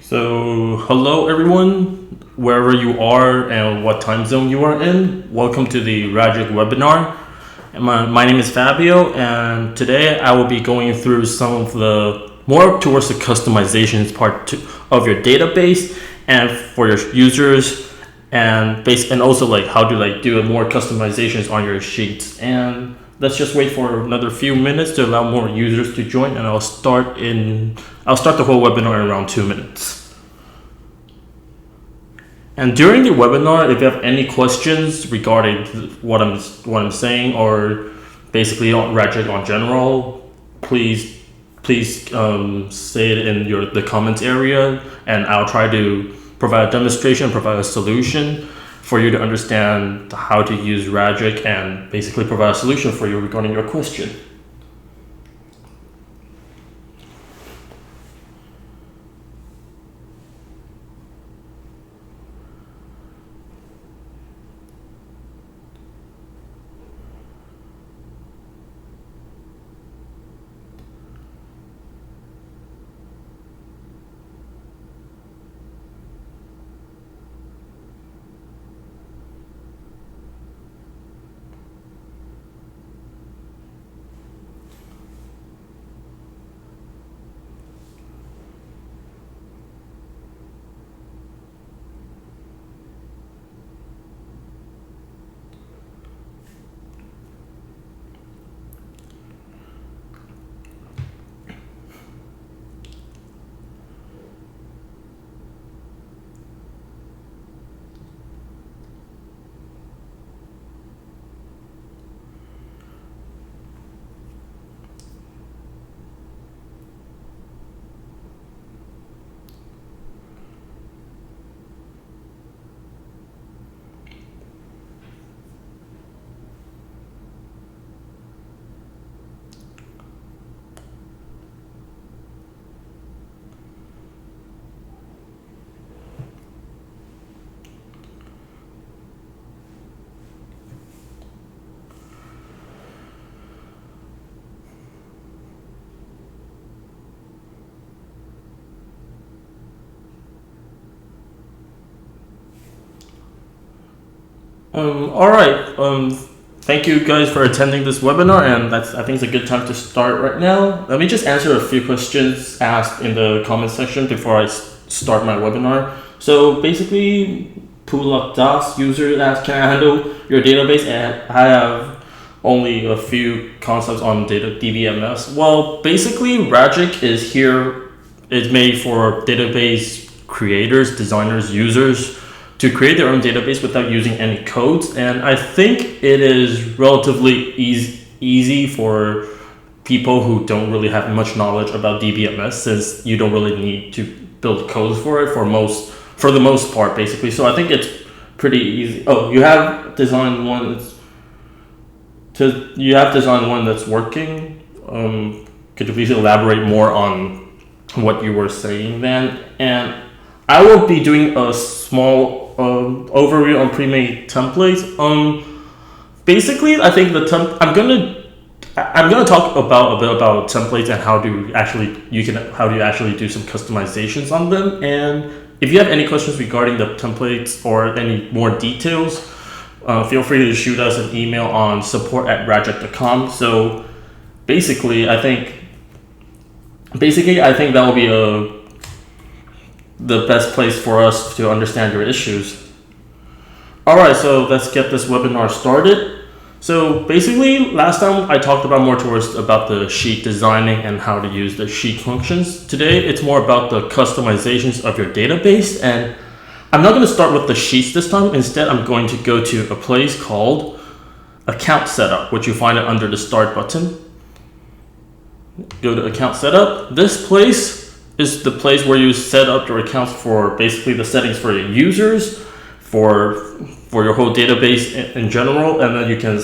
So, hello everyone, wherever you are and what time zone you are in. Welcome to the Ragic webinar. My name is Fabio, and today I will be going through some of the more towards the customizations part of your database and for your users, and also like how to do more customizations on your sheets. And let's just wait for another few minutes to allow more users to join, and I'll start the whole webinar in around 2 minutes. And during the webinar, if you have any questions regarding what I'm saying, or basically on Ragic on general, please say it in the comments area, and I'll try to provide a demonstration, provide a solution for you to understand how to use Ragic, and basically provide a solution for you regarding your question. All right. Thank you guys for attending this webinar, and I think it's a good time to start right now. Let me just answer a few questions asked in the comment section before I start my webinar. So basically, Pulak Das user asked, can I handle your database? And I have only a few concepts on DBMS. Well, basically, Ragic is made for database creators, designers, users to create their own database without using any codes. And I think it is relatively easy for people who don't really have much knowledge about DBMS, since you don't really need to build codes for it for the most part, basically. So I think it's pretty easy. Oh, you have designed one that's working. Could you please elaborate more on what you were saying then? And I will be doing a small overview on pre-made templates. Basically, I think I'm gonna talk a bit about templates and how do you actually do some customizations on them. And if you have any questions regarding the templates or any more details, feel free to shoot us an email on support@ragic.com. So basically, I think that will be the best place for us to understand your issues. Alright, so let's get this webinar started. So basically, last time I talked about the sheet designing and how to use the sheet functions. Today, it's more about the customizations of your database, and I'm not going to start with the sheets this time. Instead, I'm going to go to a place called Account Setup, which you find it under the Start button. Go to Account Setup. This place is the place where you set up your accounts for basically the settings for your users, for your whole database in general, and then you can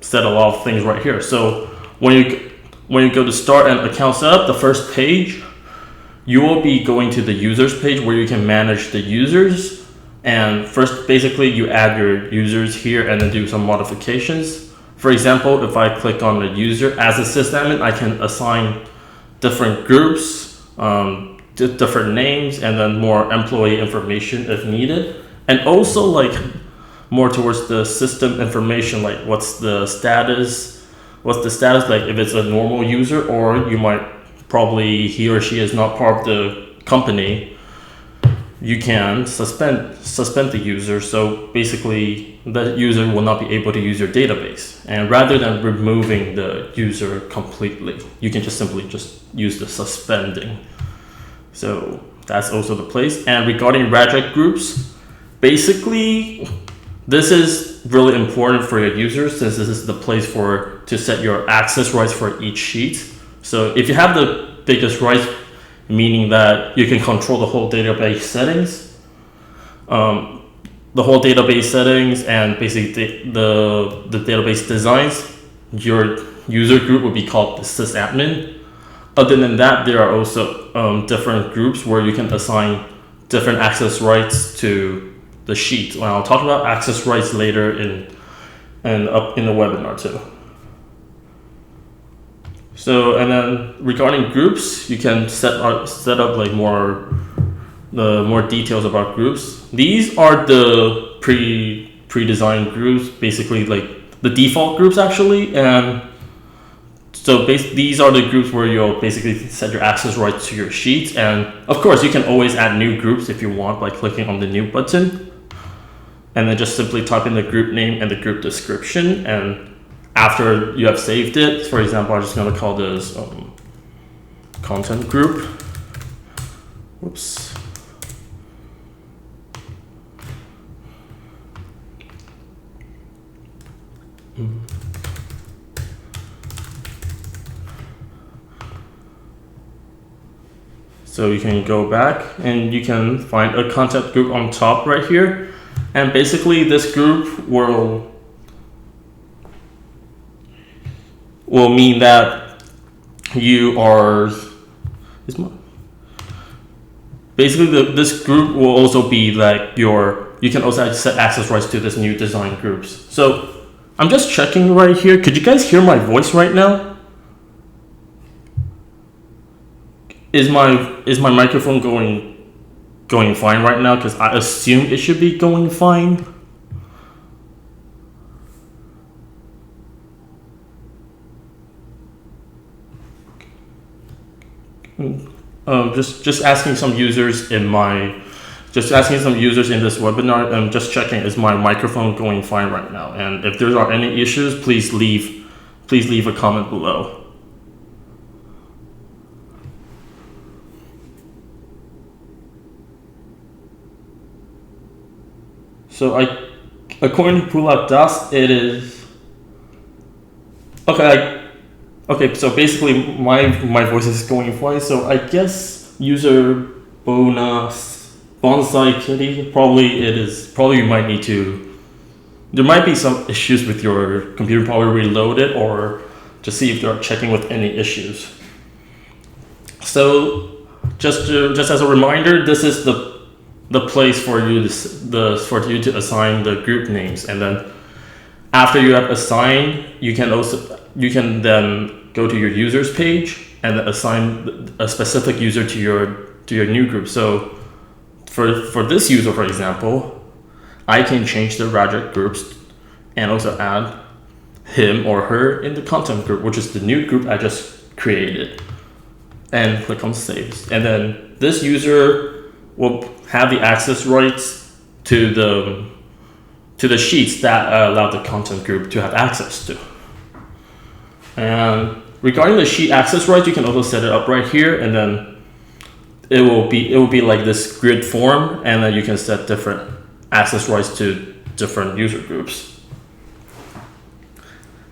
set a lot of things right here. So when you go to Start and Account Setup, the first page, you will be going to the users page where you can manage the users. And first, basically, you add your users here and then do some modifications. For example, if I click on the user as a sysadmin, I can assign different groups different names, and then more employee information if needed, and also like more towards the system information, like what's the status, like if it's a normal user, or you might probably he or she is not part of the company, you can suspend the user. So basically the user will not be able to use your database, and rather than removing the user completely, you can just simply use the suspending. So that's also the place. And regarding Ragic groups, basically this is really important for your users, since this is the place to set your access rights for each sheet. So if you have the biggest rights, meaning that you can control the whole database settings, and basically the database designs, your user group would be called the sysadmin. Other than that, there are also different groups where you can assign different access rights to the sheet. Well, I'll talk about access rights later up in the webinar too. So, and then regarding groups, you can set up like more details about groups. These are the pre-designed groups, basically like the default groups actually. And so these are the groups where you'll basically set your access rights to your sheets. And of course, you can always add new groups if you want by clicking on the new button. And then just simply type in the group name and the group description. And after you have saved it, for example, I'm just going to call this content group. Whoops. So you can go back and you can find a content group on top right here. And basically this group will mean that you are, basically this group will also be like you can also set access rights to this new design groups. So I'm just checking right here. Could you guys hear my voice right now? Is my microphone going fine right now? Because I assume it should be going fine. Just asking some users in this webinar. I'm just checking, is my microphone going fine right now? And if there are any issues, please leave a comment below. So according to Pulak Das, it is okay. So basically, my voice is going fine. So I guess user bonsai kitty, probably you might need to. There might be some issues with your computer. Probably reload it or to see if they're checking with any issues. So just as a reminder, this is the place for you to assign the group names, and then after you have assigned, you can then go to your users page and assign a specific user to your new group. So for this user, for example, I can change the Ragic groups and also add him or her in the content group, which is the new group I just created, and click on save. And then this user will have the access rights to the sheets that allow the content group to have access to. And regarding the sheet access rights, you can also set it up right here, and then it will be like this grid form, and then you can set different access rights to different user groups.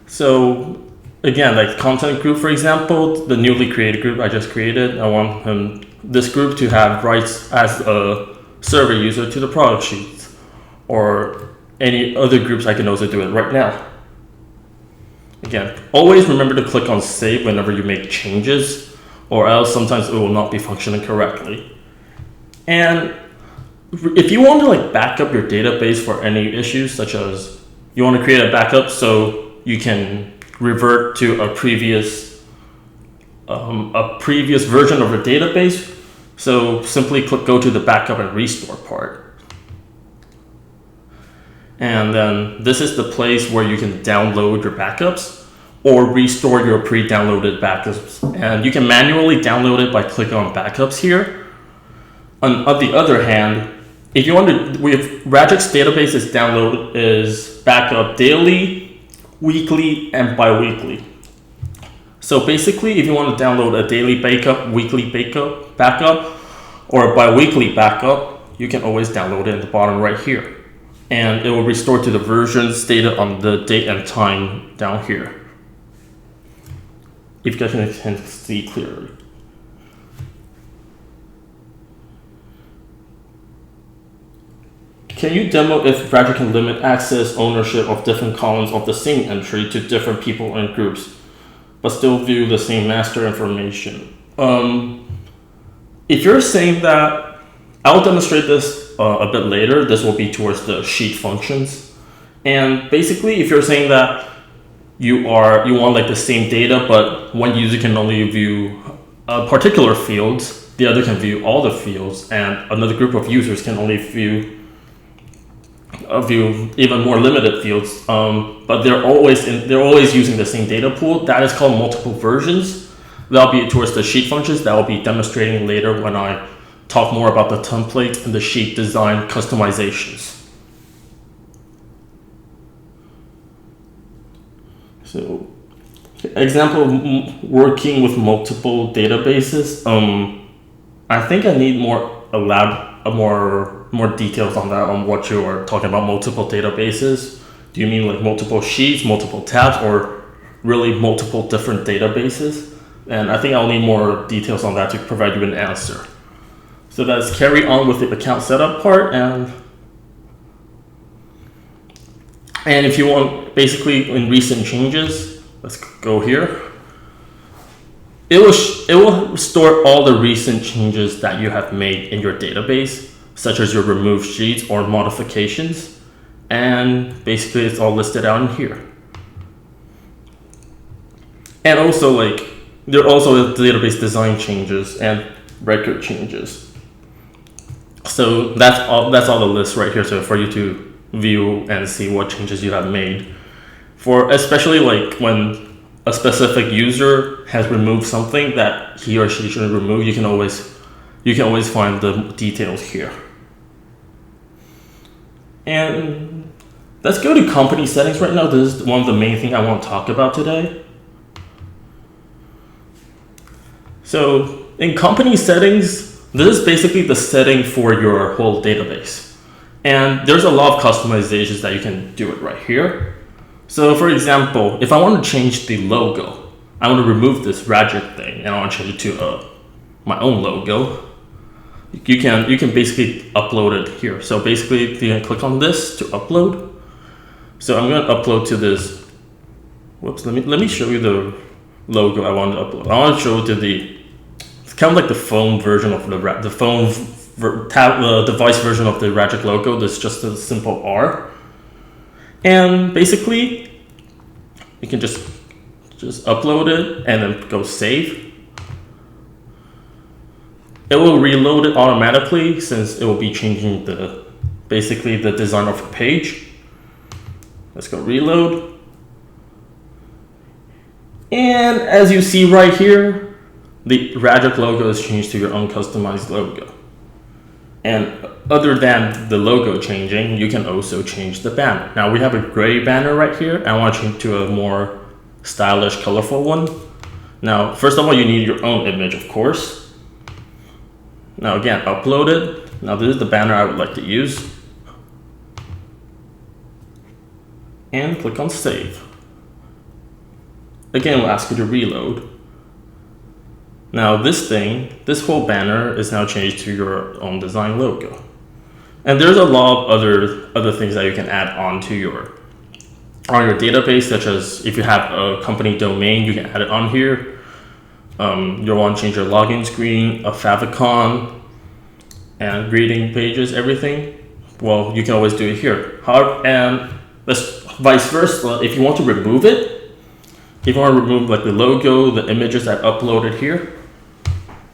So again, like content group, for example, the newly created group I just created, I want this group to have rights as a server user to the product sheets, or any other groups. I can also do it right now. Again, always remember to click on save whenever you make changes, or else sometimes it will not be functioning correctly. And if you want to back up your database for any issues, such as you want to create a backup so you can revert to a previous version of a database. So simply go to the backup and restore part. And then this is the place where you can download your backups or restore your pre-downloaded backups. And you can manually download it by clicking on backups here. On the other hand, if you want to, Ragic's database is backup daily, weekly, and bi-weekly. So basically, if you want to download a daily backup, weekly backup, or a bi-weekly backup, you can always download it in the bottom right here. And it will restore to the version stated on the date and time down here. If you guys can see clearly. Can you demo if Ragic can limit access ownership of different columns of the same entry to different people and groups, but still view the same master information? If you're saying that, I'll demonstrate this a bit later. This will be towards the sheet functions. And basically, if you're saying that you want like the same data, but one user can only view particular fields, the other can view all the fields, and another group of users can only view even more limited fields, but they're always using the same data pool. That is called multiple versions. That'll be towards the sheet functions that I'll be demonstrating later when I talk more about the templates and the sheet design customizations. So, example, working with multiple databases. I think I need more details on that, on what you are talking about, multiple databases. Do you mean like multiple sheets, multiple tabs, or really multiple different databases? And I think I'll need more details on that to provide you an answer. So let's carry on with the account setup part. And if you want, basically in recent changes, let's go here. It will store all the recent changes that you have made in your database, such as your removed sheets or modifications. And basically it's all listed out in here. And also there are also database design changes and record changes. So that's all the list right here. So for you to view and see what changes you have made. For especially like when a specific user has removed something that he or she should remove, you can always find the details here. And let's go to company settings right now. This is one of the main things I want to talk about today. So in company settings, this is basically the setting for your whole database. And there's a lot of customizations that you can do it right here. So for example, if I want to change the logo, I want to remove this Ragic thing and I want to change it to my own logo. You can basically upload it here. So basically you can click on this to upload. So I'm going to upload to this. Whoops, let me show you the logo I want to upload. I want to show it to it's kind of like the phone version of the device version of the Ragic logo. That's just a simple R. And basically you can just upload it and then go save. It will reload it automatically since it will be changing basically the design of the page. Let's go reload. And as you see right here, the Ragic logo is changed to your own customized logo. And other than the logo changing, you can also change the banner. Now we have a gray banner right here. I want to change to a more stylish, colorful one. Now, first of all, you need your own image, of course. Now again, upload it. Now this is the banner I would like to use. And click on save. Again, we'll ask you to reload. Now this whole banner is now changed to your own design logo. And there's a lot of other things that you can add on your database, such as if you have a company domain, you can add it on here. You'll want to change your login screen, a favicon, and greeting pages, everything. Well, you can always do it here. However, and vice versa, if you want to remove it, if you want to remove like the logo, the images I've uploaded here,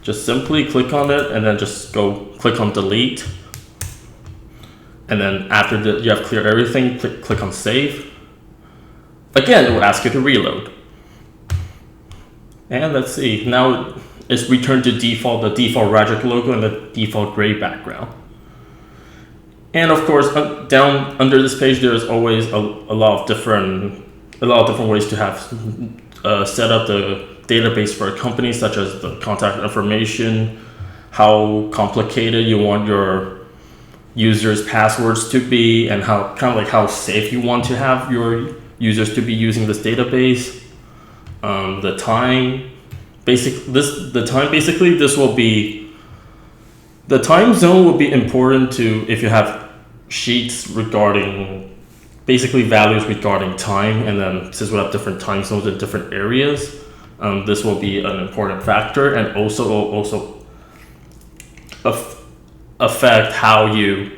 just simply click on it and then just go click on delete. And then after you have cleared everything, click on save. Again, it will ask you to reload. And let's see, now it's returned to the default Ragic logo and the default gray background. And of course, down under this page, there's always a lot of different ways to have set up the database for a company, such as the contact information, how complicated you want your users' passwords to be, and how safe you want to have your users to be using this database. The time, the time zone will be important to if you have sheets regarding basically values regarding time, and then since we have different time zones in different areas, this will be an important factor, and also affect how you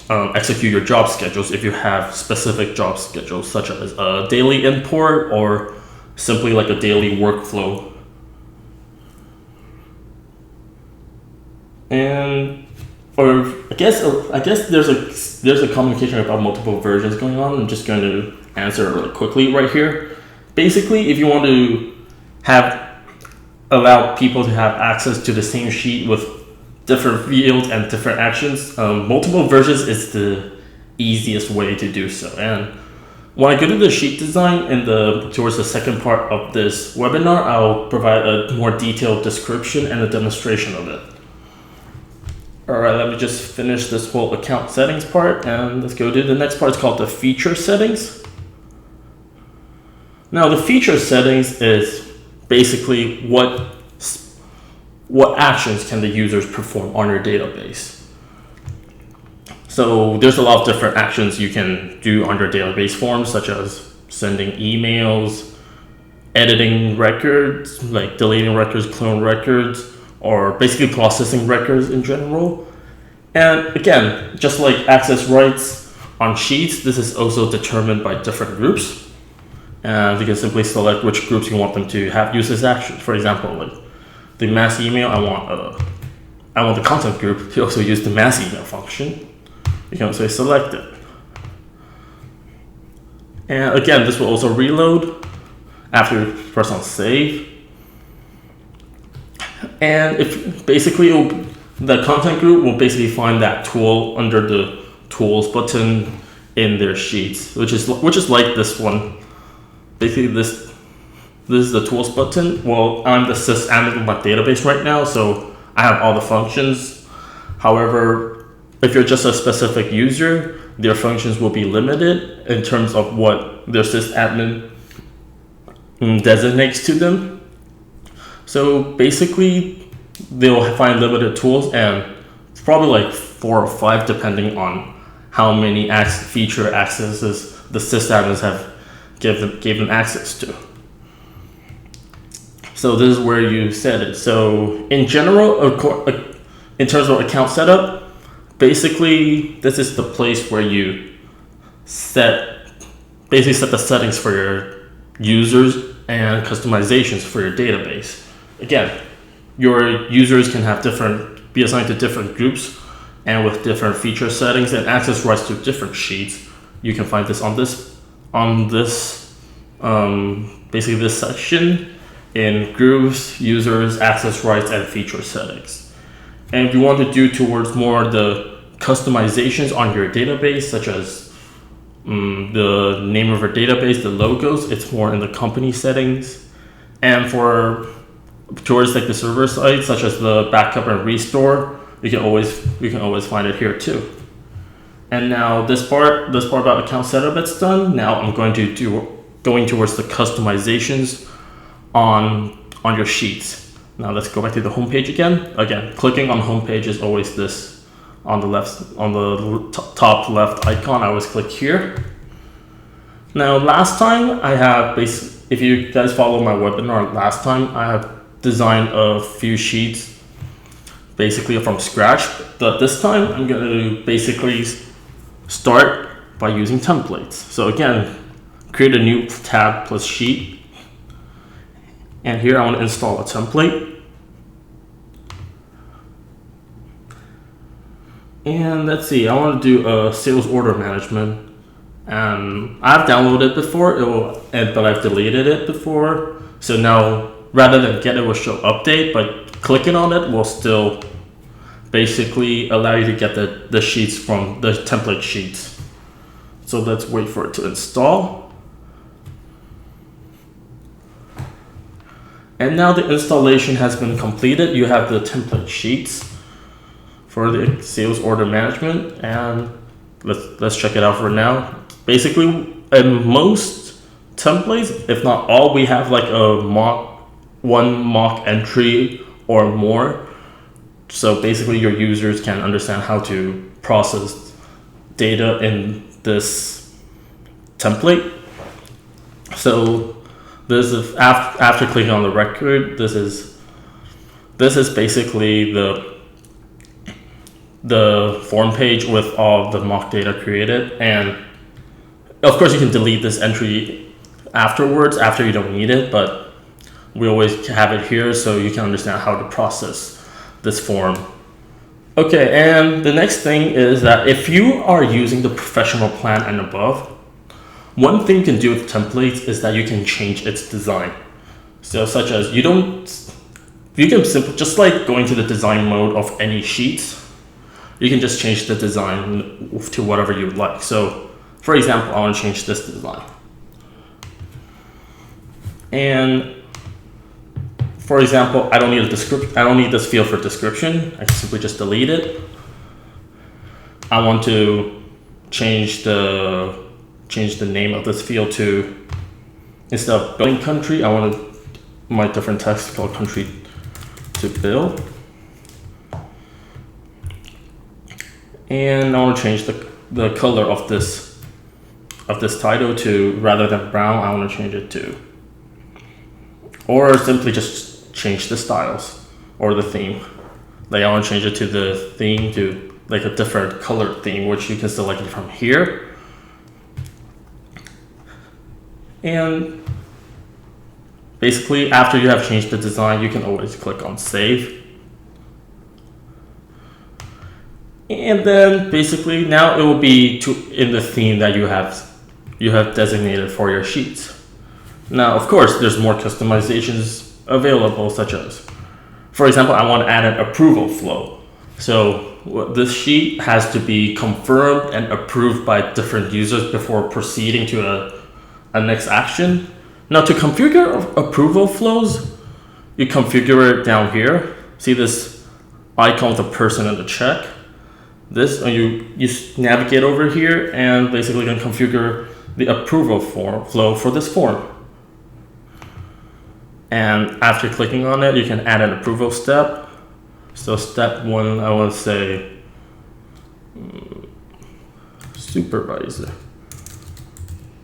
execute your job schedules if you have specific job schedules, such as a daily import or simply like a daily workflow. And I guess there's a communication about multiple versions going on. I'm just going to answer it really quickly right here. Basically, if you want to allow people to have access to the same sheet with different fields and different actions, multiple versions is the easiest way to do so. And when I go to the sheet design towards the second part of this webinar, I'll provide a more detailed description and a demonstration of it. All right, let me just finish this whole account settings part, and let's go to the next part. It's called the feature settings. Now, the feature settings is basically what actions can the users perform on your database. So there's a lot of different actions you can do on your database forms, such as sending emails, editing records, like deleting records, clone records, or basically processing records in general. And again, just like access rights on sheets, this is also determined by different groups. And you can simply select which groups you want them to have use this action. For example, like the mass email, I want the content group to also use the mass email function. You can also select it. And again, this will also reload after you press on save. And the content group will basically find that tool under the tools button in their sheets, which is like this one. Basically, this is the tools button. Well, I'm the sysadmin of my database right now, so I have all the functions. However, if you're just a specific user, their functions will be limited in terms of what their sysadmin designates to them. So basically, they'll find limited tools, and it's probably like 4 or 5 depending on how many feature accesses the sysadmins have gave them access to. So this is where you set it. So in general, in terms of account setup, basically this is the place where you set the settings for your users and customizations for your database. Again, your users can be assigned to different groups and with different feature settings and access rights to different sheets. You can find this on this basically this section in groups, users, access rights, and feature settings. And if you want to do towards more the customizations on your database, such as the name of your database, the logos, it's more in the company settings. And towards like the server side, such as the backup and restore, you can always find it here too. And now this part about account setup, it's done. Now I'm going towards the customizations on your sheets. Now let's go back to the home page again. Again, clicking on home page is always this on the top left icon. I always click here. Now last time if you guys follow my webinar last time, I have designed a few sheets basically from scratch, but this time I'm going to basically start by using templates. So again, create a new tab plus sheet, and here I want to install a template. And let's see, I want to do a sales order management. And I've downloaded it before, but I've deleted it before. So now, rather than get it will show update, but clicking on it will still basically allow you to get the sheets from the template sheets. So let's wait for it to install. And now the installation has been completed. You have the template sheets for the sales order management, and let's check it out for now. Basically, in most templates, if not all, we have like one mock entry or more. So basically your users can understand how to process data in this template. So this is after clicking on the record, this is basically the form page with all the mock data created. And of course you can delete this entry afterwards after you don't need it, but we always have it here so you can understand how to process this form. Okay, and the next thing is that if you are using the professional plan and above, one thing you can do with templates is that you can change its design. So such as you can simply, just like going to the design mode of any sheets, you can just change the design to whatever you like. So for example, I want to change this design. And for example, I don't need a description. I don't need this field for description. I can simply just delete it. I want to change the name of this field to, instead of billing country, I want my different text called country to bill. And I want to change the color of this title to, rather than brown, I want to change it to, or simply just change the styles or the theme. Like I want to change it to the theme to like a different color theme, which you can select it from here. And basically after you have changed the design, you can always click on save. And then basically now it will be in the theme that you have designated for your sheets. Now, of course, there's more customizations available, such as, for example, I want to add an approval flow. So this sheet has to be confirmed and approved by different users before proceeding to a next action. Now, to configure approval flows, you configure it down here. See this icon with a person and a check? This, you navigate over here and basically can configure the approval flow for this form. And after clicking on it, you can add an approval step. So step 1, I want to say supervisor.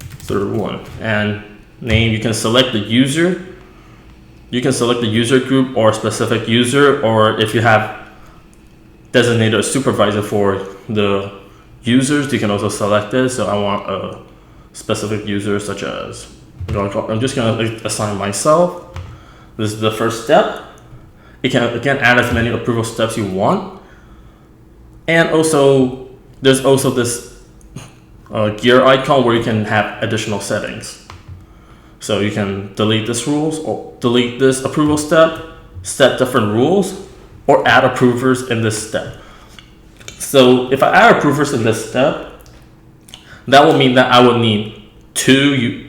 Third one, and name, you can select the user. You can select the user group or specific user, or if you have designated a supervisor for the users, you can also select this. So I want a specific user, such as, I'm just going to assign myself. This is the first step. You can again add as many approval steps you want. And also, there's also this gear icon where you can have additional settings. So you can delete this rules or delete this approval step, set different rules, or add approvers in this step. So if I add approvers in this step, that will mean that I will need two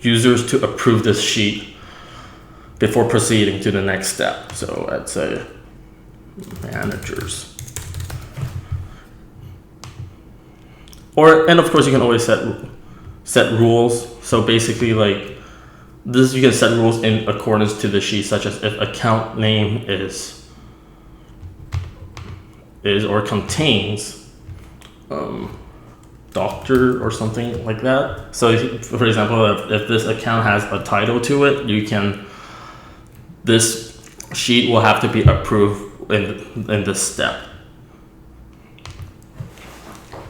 users to approve this sheet before proceeding to the next step. So I'd say managers. And of course you can always set rules. So basically like this, you can set rules in accordance to the sheet, such as if account name is or contains doctor or something like that. So if, for example, if this account has a title to it, this sheet will have to be approved in this step.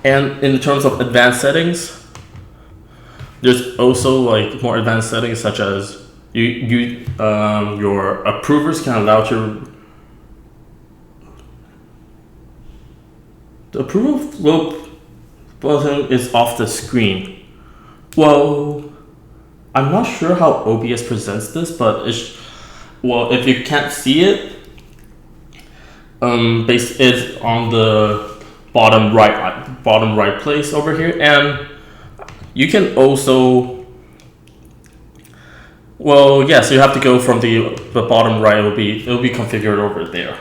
And in terms of advanced settings, there's also like more advanced settings, such as your approvers can allow to The approval flow button is off the screen. Well, I'm not sure how OBS presents this, but if you can't see it, it's on the bottom right place over here, and you can also, so you have to go from the bottom right. It'll be configured over there.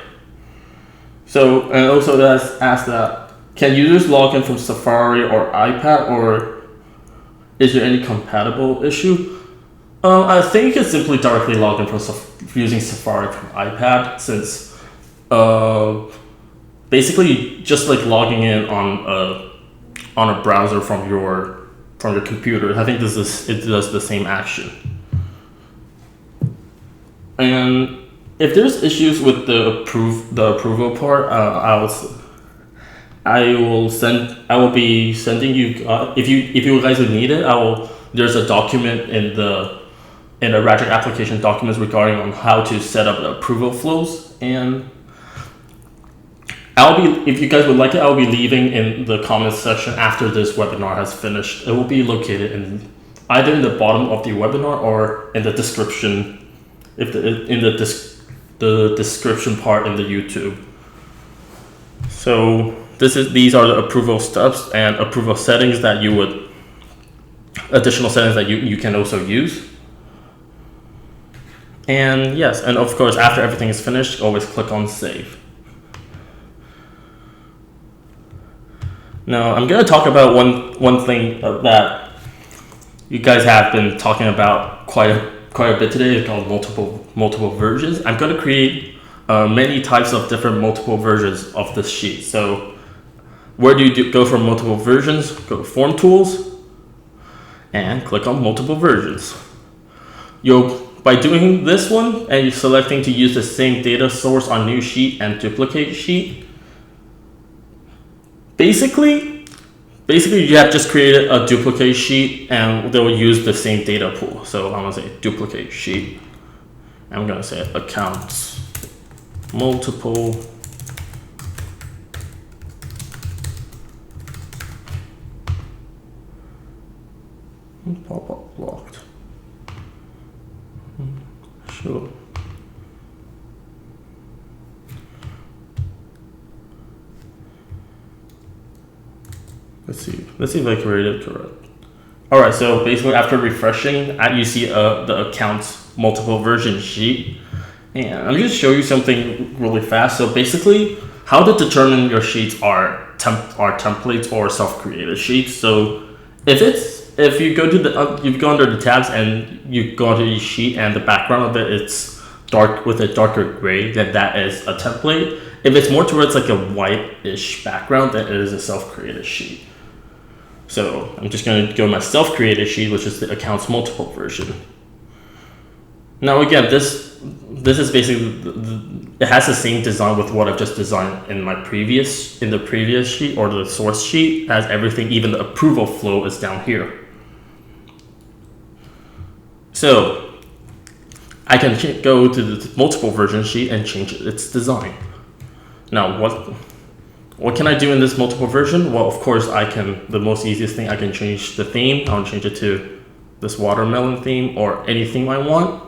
So, and also that's asked that, can users log in from Safari or iPad, or is there any compatible issue? I think you can simply directly log in from using Safari from iPad, since basically just like logging in on a browser from your computer. I think it does the same action. And if there's issues with the approval part, I will be sending you, if you guys would need it, there's a document in the Ragic application documents regarding on how to set up the approval flows, and if you guys would like it, I'll be leaving in the comments section after this webinar has finished. It will be located either in the bottom of the webinar or in the description, in the description part in the YouTube. So these are the approval steps and approval settings that additional settings that you can also use. And yes, and of course, after everything is finished, always click on save. Now, I'm going to talk about one thing that you guys have been talking about quite a bit today. It's called multiple versions. I'm going to create many types of different multiple versions of this sheet. So, where do you go for multiple versions? Go to Form Tools and click on Multiple Versions. By doing this one and you're selecting to use the same data source on new sheet and duplicate sheet, Basically, you have just created a duplicate sheet and they'll use the same data pool. So I'm gonna say duplicate sheet. I'm gonna say accounts, multiple, pop-up blocked. Sure. Let's see if I created it correct. All right, so basically after refreshing, you see the accounts multiple version sheet. And I'm just show you something really fast. So basically, how to determine your sheets are templates or self-created sheets. So if you go to you go under the tabs and you go to the sheet and the background of it's dark with a darker gray, then that is a template. If it's more towards like a white-ish background, then it is a self-created sheet. So I'm just going to go to my self-created sheet, which is the accounts multiple version. Now again, this is basically it has the same design with what I've just designed in the previous sheet or the source sheet. As everything, even the approval flow is down here. So I can go to the multiple version sheet and change its design. Now what can I do in this multiple version? Well, of course, the most easiest thing, I can change the theme. I'll change it to this watermelon theme or any theme I want.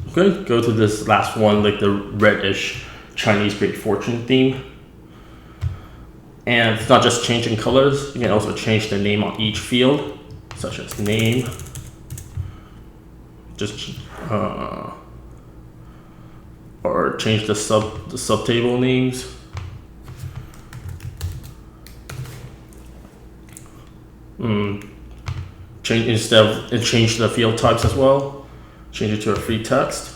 I'm going to go to this last one, like the reddish Chinese Great Fortune theme. And it's not just changing colors, you can also change the name on each field, such as name, or change the subtable names. Change the field types as well. Change it to a free text.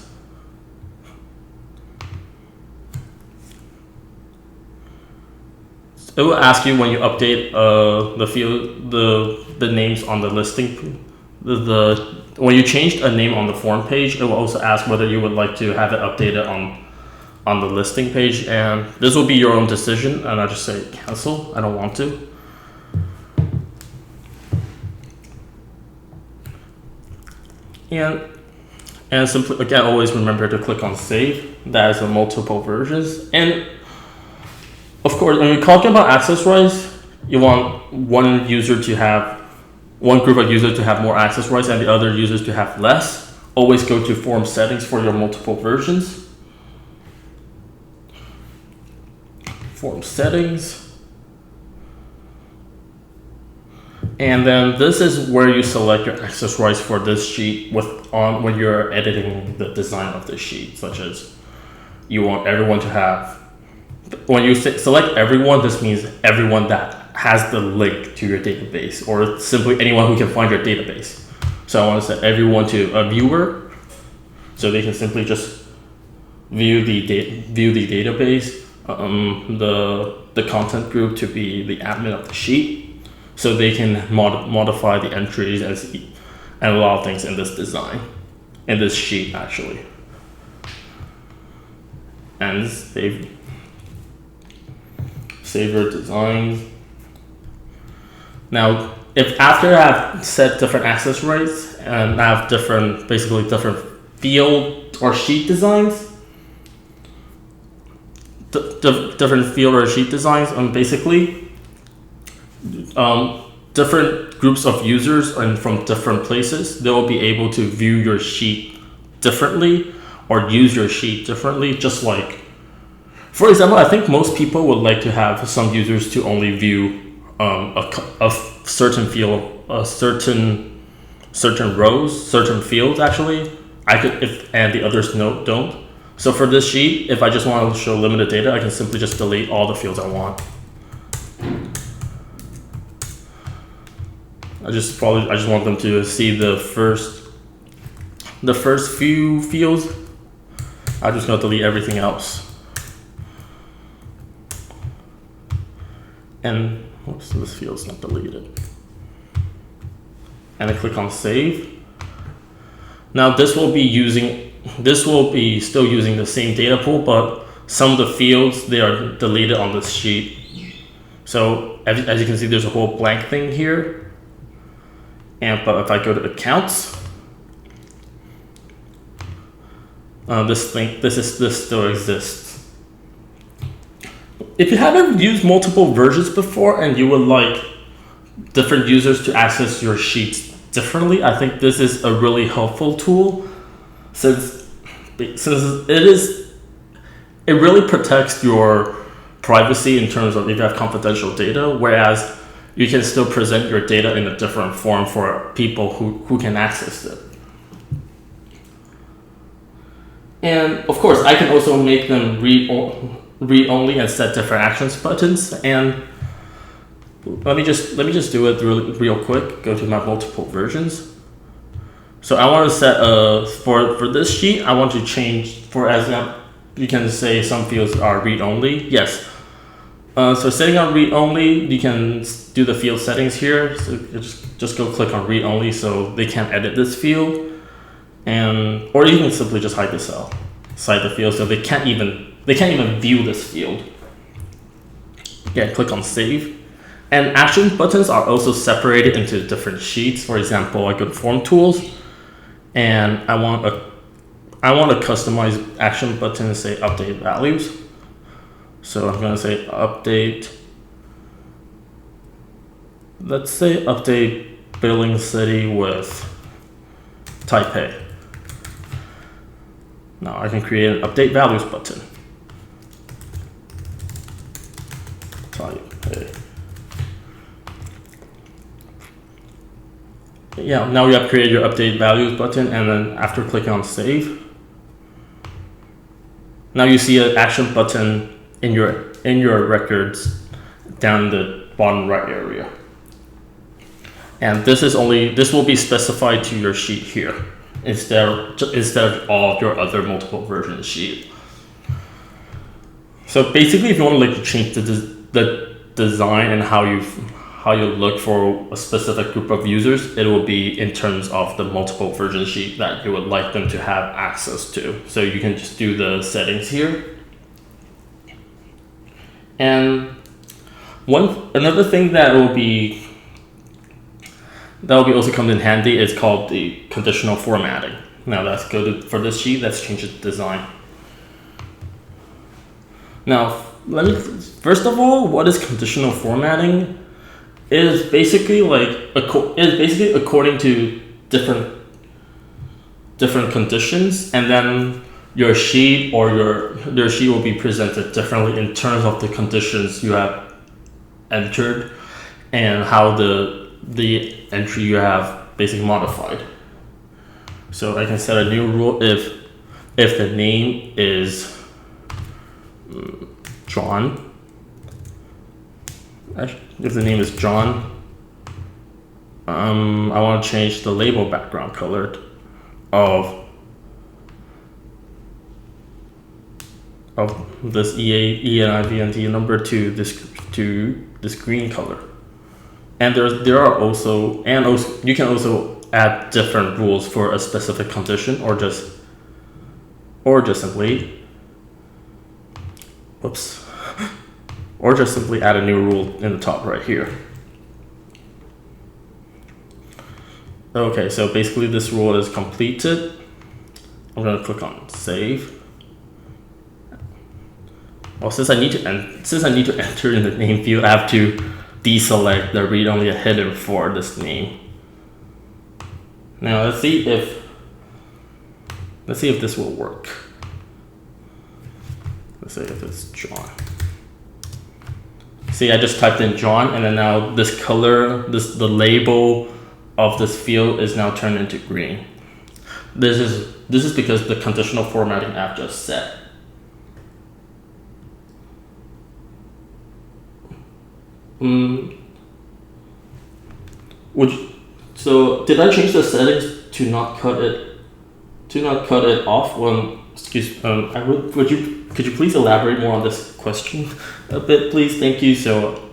It will ask you when you update the field, the names on the listing. When you change a name on the form page, it will also ask whether you would like to have it updated on the listing page, and this will be your own decision. And I just say cancel. I don't want to. And simply, again, always remember to click on save. That is the multiple versions. And Of course, when we're talking about access rights, you want one group of users to have more access rights and the other users to have less. Always go to form settings for your multiple versions. Form settings. And then this is where you select your access rights for this sheet when you're editing the design of the sheet, such as you want everyone to have. When you select everyone, this means everyone that has the link to your database, or simply anyone who can find your database. So I want to set everyone to a viewer, so they can simply just view the database. The content group to be the admin of the sheet, so they can modify the entries and a lot of things in this design, in this sheet actually. And save your designs. Now, if after I have set different access rights and I have basically different field or sheet designs, different field or sheet designs, basically different groups of users and from different places, they will be able to view your sheet differently or use your sheet differently. Just like, for example, I think most people would like to have some users to only view a certain field, certain rows, certain fields actually. And the others don't. So for this sheet, if I just want to show limited data, I can simply just delete all the fields I want. I just want them to see the first few fields. I'm just gonna delete everything else. And oops, this field's not deleted. And I click on save. Now this will be still using the same data pool, but some of the fields, they are deleted on this sheet. So as you can see, there's a whole blank thing here. But if I go to accounts, this still exists. If you haven't used multiple versions before and you would like different users to access your sheets differently, I think this is a really helpful tool, since it really protects your privacy in terms of if you have confidential data, whereas you can still present your data in a different form for people who can access it. And of course, I can also make them read only and set different actions buttons. And let me just do it real quick. Go to my multiple versions. So I want to set for this sheet, I want to change, for example, you can say some fields are read only. Yes. So setting on read only, you can do the field settings here. So just go click on read only, so they can't edit this field, or you can simply just hide the cell, hide the field, so they can't even view this field. Again, click on save. And action buttons are also separated into different sheets. For example, I go to form tools, and I want a customized action button, say update values. So I'm going to say update, let's say update billing city with Taipei. Now I can create an update values button. Taipei. Yeah, now you have created your update values button, and then after clicking on save, now you see an action button in your records down the bottom right area. And this will be specified to your sheet here instead of all your other multiple version sheet. So basically, if you want to change the design and how you look for a specific group of users, it will be in terms of the multiple version sheet that you would like them to have access to. So you can just do the settings here. And another thing that will also come in handy is called the conditional formatting. Now for this sheet, let's change the design. Now First of all, what is conditional formatting? It is basically according to different conditions, and then your sheet or your sheet will be presented differently in terms of the conditions you have entered and how the entry you have basically modified. So I can set a new rule if the name is John. If the name is John, I want to change the label background color of this ENIVNT number to this green color. And there are also you can also add different rules for a specific condition or just simply or just simply add a new rule in the top right here. Okay, so basically this rule is completed. I'm going to click on save. Well, since I need to enter in the name field, I have to deselect the read only hidden for this name. Now let's see if this will work. Let's say if it's John. See, I just typed in John, and then now this color, the label of this field is now turned into green. This is because the conditional formatting app just set. So did I change the settings to not cut it off when? Could you please elaborate more on this question a bit, please? Thank you. So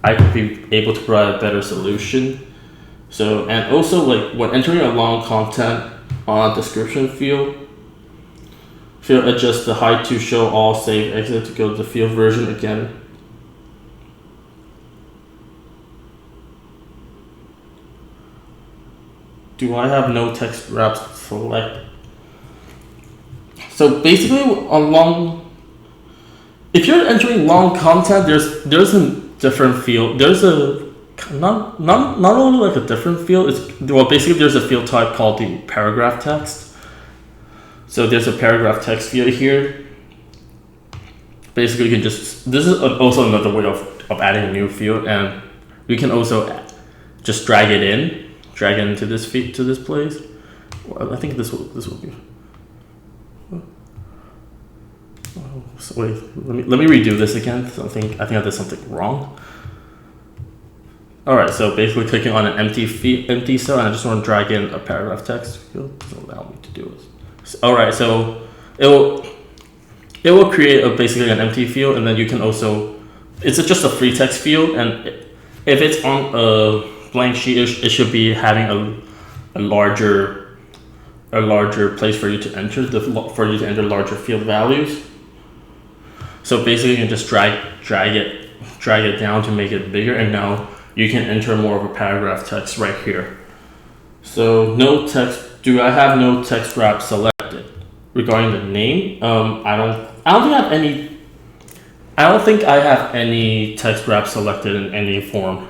I could be able to provide a better solution. So, and also like when entering a long content on a description field, adjust the height to show all, save, exit to go to the field version again. Do I have no text wraps selected? So basically, if you're entering long content, there's a different field. There's a not only like a different field. Basically there's a field type called the paragraph text. So there's a paragraph text field here. Basically, you can this is also another way of adding a new field, and you can also just drag it into this place. Well, I think this will be. So wait, let me redo this again. I think I did something wrong. All right, so basically clicking on an empty cell, and I just want to drag in a paragraph text field. Doesn't allow me to do this. All right, so it will create basically an empty field, and then you can also, it's just a free text field, and if it's on a blank sheet, it should be having a larger place for you to enter larger field values. So basically, you can just drag it down to make it bigger, and now you can enter more of a paragraph text right here. So no text. Do I have no text wrap selected regarding the name? I don't think I have any text wrap selected in any form.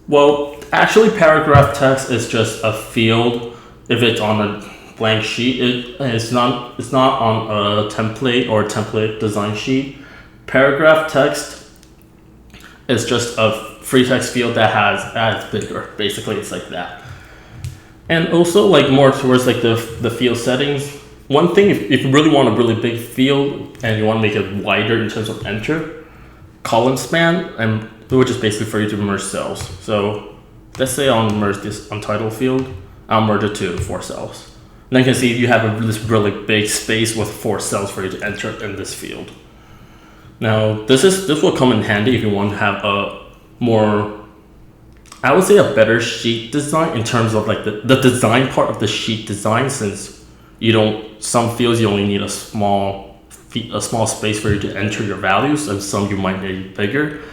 Well, actually, paragraph text is just a field if it's on a blank sheet. It's not on a template or template design sheet. Paragraph text is just a free text field that is bigger. Basically, it's like that. And also, like more towards like the field settings. One thing, if you really want a really big field and you want to make it wider in terms of enter, column span, and which is basically for you to merge cells. So let's say I'll merge this untitled field. I'll merge it to 4 cells. And then you can see you have this really big space with 4 cells for you to enter in this field. Now this will come in handy if you want to have a more, I would say, a better sheet design in terms of like the design part of the sheet design, since some fields you only need a small space for you to enter your values, and some you might need bigger.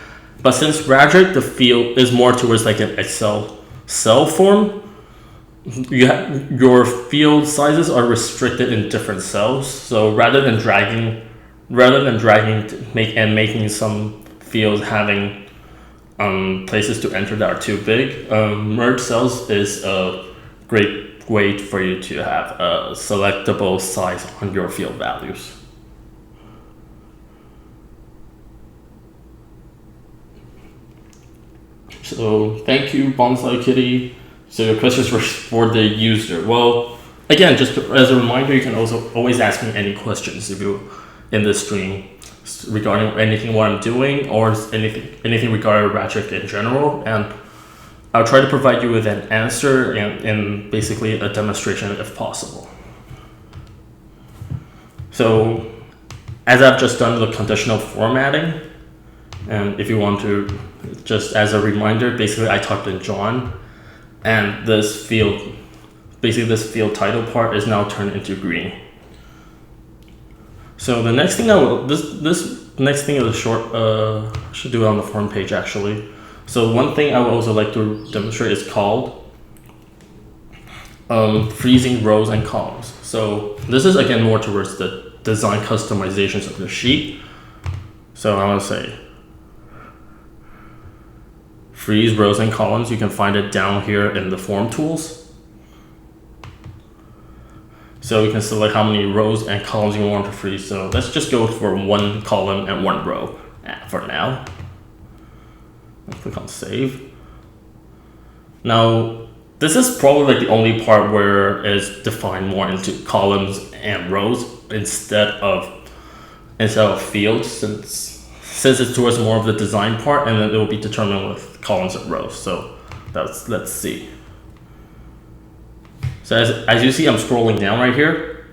But since Ragic, the field is more towards like an Excel cell form, your field sizes are restricted in different cells. So rather than dragging making some fields having places to enter that are too big, merge cells is a great way for you to have a selectable size on your field values. So thank you, Bonsai Kitty. So your questions were for the user. Well, again, just as a reminder, you can also always ask me any questions if you in this stream regarding anything what I'm doing or anything regarding Ragic in general, and I'll try to provide you with an answer and basically a demonstration if possible. So as I've just done the conditional formatting, and if you want to, just as a reminder, basically I typed in John, and this field title part is now turned into green. So the next thing this next thing is a short, I should do it on the form page actually. So one thing I would also like to demonstrate is called freezing rows and columns. So this is again more towards the design customizations of the sheet. So I want to say freeze rows and columns. You can find it down here in the form tools. So you can select how many rows and columns you want to freeze. So let's just go for one column and one row for now. I'll click on save. Now, this is probably like the only part where it's defined more into columns and rows instead of fields, since it's towards more of the design part, and then it will be determined with columns and rows. So let's see. So as you see, I'm scrolling down right here.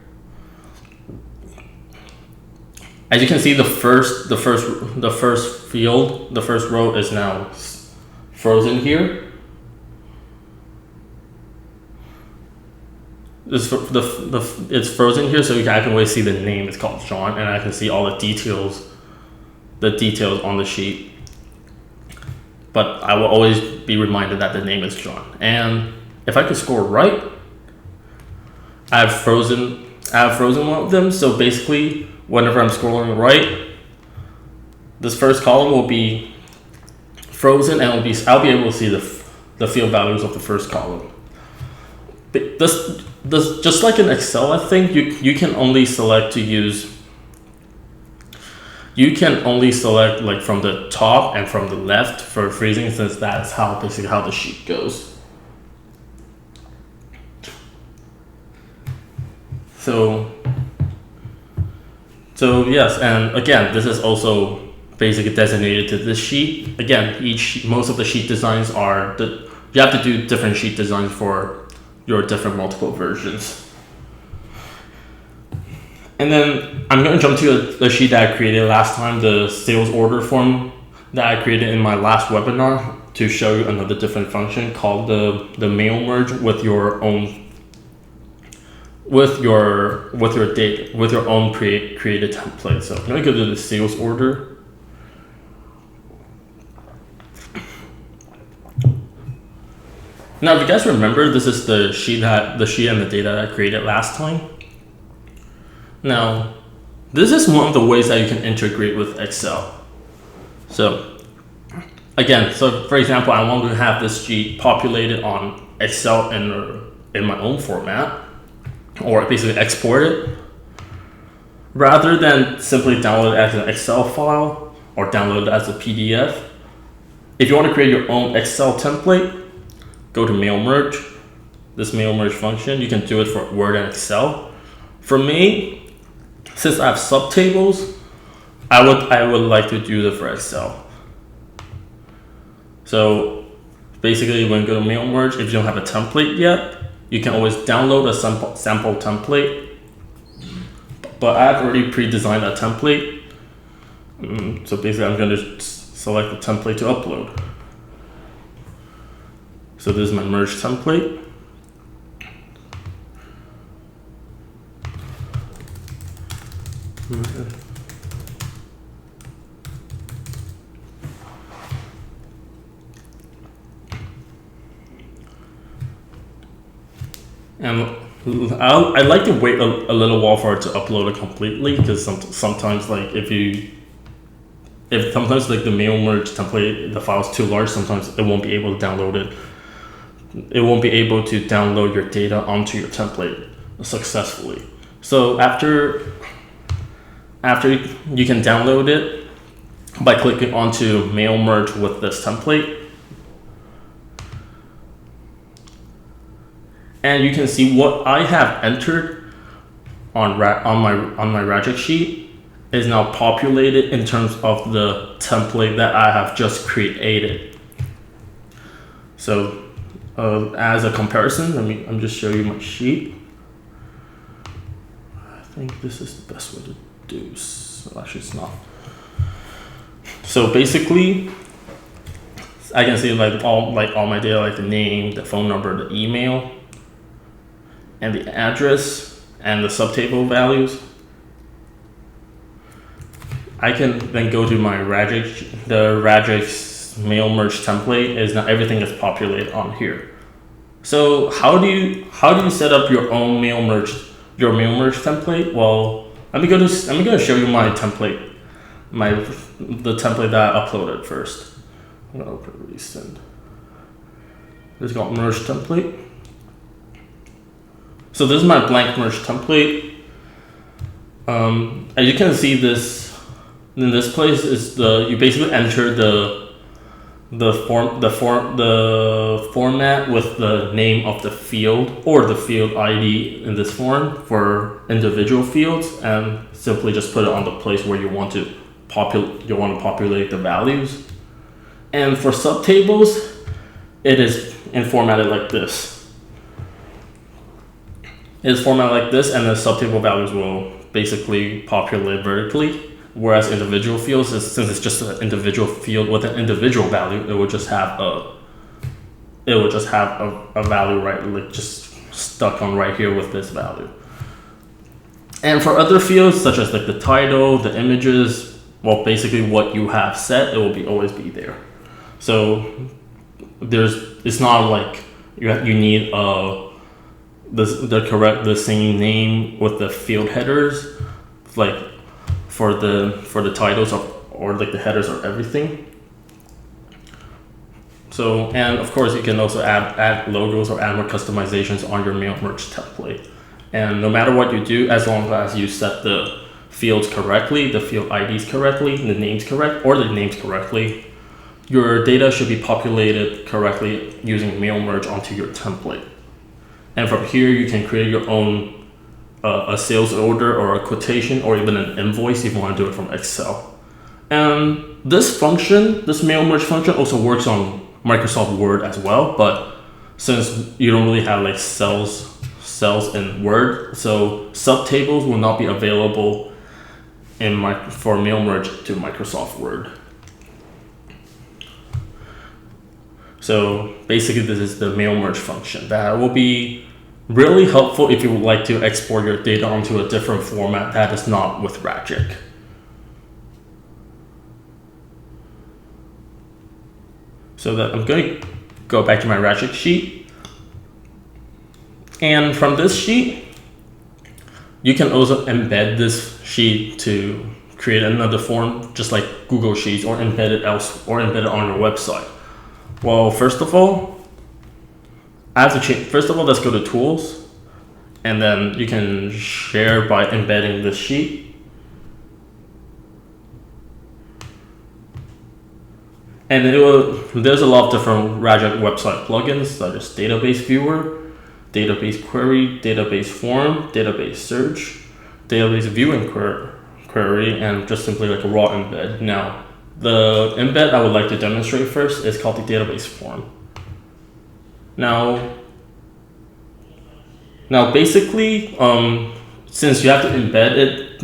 As you can see, the first field, the first row is now frozen here. It's frozen here, so I can always see the name. It's called John, and I can see all the details on the sheet. But I will always be reminded that the name is John. And if I could scroll right, I have frozen one of them. So basically, whenever I'm scrolling right, this first column will be frozen, and I'll be able to see the field values of the first column. But this just like in Excel, I think you can only select like from the top and from the left for freezing, since that's basically how the sheet goes. So yes, and again, this is also basically designated to this sheet. Again, most of the sheet designs you have to do different sheet designs for your different multiple versions. And then I'm going to jump to the sheet that I created last time, the sales order form that I created in my last webinar, to show you another different function called the mail merge with your own created template. So I'm going to go to the sales order. Now, if you guys remember, this is the sheet and the data I created last time. Now, this is one of the ways that you can integrate with Excel. So again, for example, I want to have this sheet populated on Excel in my own format, or basically export it, rather than simply download it as an Excel file or download it as a PDF. If you want to create your own Excel template, go to mail merge, this mail merge function. You can do it for Word and Excel. For me, since I have subtables, I would like to do that for Excel. So basically, when you go to mail merge, if you don't have a template yet, you can always download a sample template. But I've already pre-designed a template. So basically, I'm going to select the template to upload. So this is my merge template. Okay. And I like to wait a little while for it to upload it completely, because sometimes like if sometimes like the mail merge template, the file's too large, sometimes it won't be able to download it. It won't be able to download your data onto your template successfully. So after you can download it by clicking onto mail merge with this template. And you can see what I have entered on my Ragic sheet is now populated in terms of the template that I have just created. So as a comparison, I'm just show you my sheet. I think this is the best way to do. So actually, it's not. So basically, I can see like all my data, like the name, the phone number, the email, and the address, and the subtable values. I can then go to my Ragic. The Ragic's mail merge template is now everything is populated on here. So how do you set up your own mail merge template? Well, let me go to show you my template, the template that I uploaded first. I'm gonna open resend. It's called merge template. So this is my blank merge template. As you can see, this in this place is you basically enter the format with the name of the field or the field ID in this form for individual fields, and simply just put it on the place where you want to populate the values. And for subtables, it is formatted like this. It's formatted like this, and the subtable values will basically populate vertically. Whereas individual fields, since it's just an individual field with an individual value, it would just have a value like just stuck on right here with this value. And for other fields such as like the title, the images, well, basically what you have set, it will always be there. So it's not like you need the same name with the field headers, like for the titles or like the headers or everything. So, and of course you can also add logos or add more customizations on your mail merge template. And no matter what you do, as long as you set the fields correctly, the field IDs correctly, the names correctly, your data should be populated correctly using mail merge onto your template. And from here, you can create your own a sales order or a quotation or even an invoice if you want to do it from Excel. And this mail merge function also works on Microsoft Word as well, but since you don't really have like cells in Word, so subtables will not be available for mail merge to Microsoft Word. So basically this is the mail merge function that will be really helpful if you would like to export your data onto a different format that is not with Ragic. So that I'm going to go back to my Ragic sheet. And from this sheet, you can also embed this sheet to create another form, just like Google Sheets, or embed it on your website. Well, first of all, I have to change. First of all, let's go to Tools, and then you can share by embedding this sheet. And there's a lot of different Ragic website plugins, such as Database Viewer, Database Query, Database Form, Database Search, Database View and Query, and just simply like a raw embed. Now, the embed I would like to demonstrate first is called the Database Form. Now basically, since you have to embed it,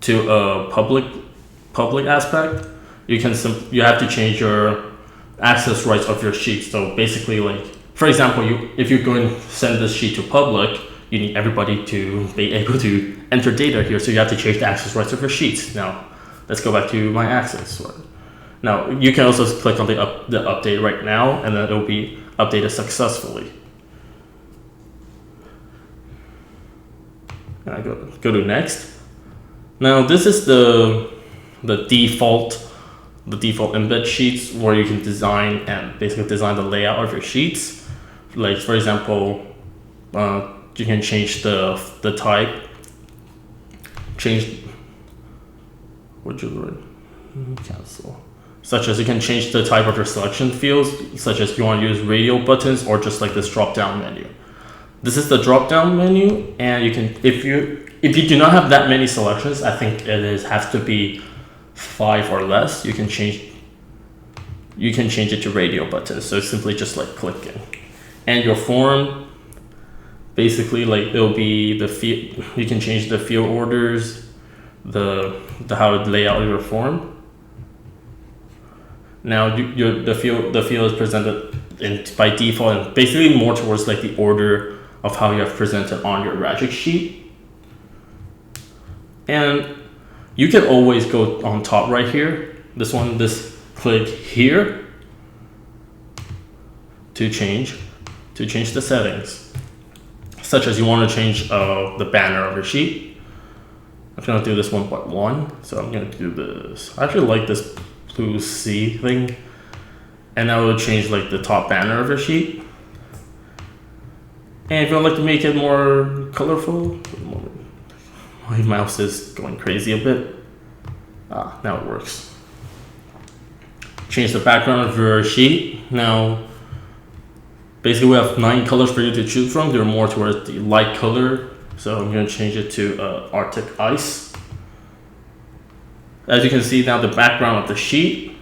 to a public aspect. You have to change your access rights of your sheet. So basically, like for example, if you're going to send this sheet to public, you need everybody to be able to enter data here. So you have to change the access rights of your sheets. Now let's go back to my access. Now you can also click on the update right now, and then it will be updated successfully. And I go to next. Now this is the default embed sheets where you can design and basically design the layout of your sheets. Like for example, you can change the type, cancel. Such as you can change the type of your selection fields, such as you want to use radial buttons or just like this drop down menu. This is the drop down menu, and you can if you do not have that many selections, I think has to be 5 or less. You can change it to radial buttons. So it's simply just like clicking, and your form basically like it'll be the field. You can change the field orders, the how to lay out your form. Now the field is presented by default and basically more towards like the order of how you have presented on your Ragic sheet. And you can always go on top right here. This click here to change the settings. Such as you want to change the banner of your sheet. I'm gonna do this 1.1, so I'm gonna do this. I actually like this blue C thing, and that will change like the top banner of your sheet. And if you would like to make it more colorful, my mouse is going crazy a bit. Now it works. Change the background of your sheet. Now, basically we have 9 colors for you to choose from. They're more towards the light color. So I'm going to change it to Arctic Ice. As you can see now, the background of the sheet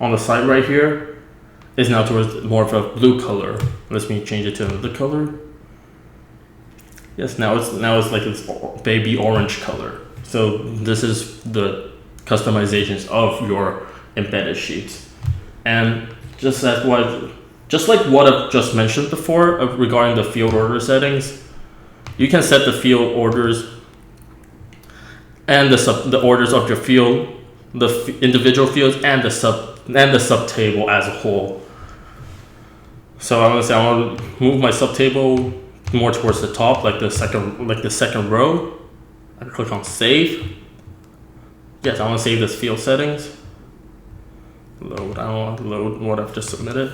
on the side right here is now towards more of a blue color. Let me change it to another color. Yes, now it's like this baby orange color. So this is the customizations of your embedded sheets. And just like what I've just mentioned before regarding the field order settings, you can set the field orders and the orders of your field, the individual fields, and the subtable as a whole. So I'm gonna say I want to move my subtable more towards the top, like the second row. I click on save. Yes, I want to save this field settings. Load. I want to load what I've just submitted.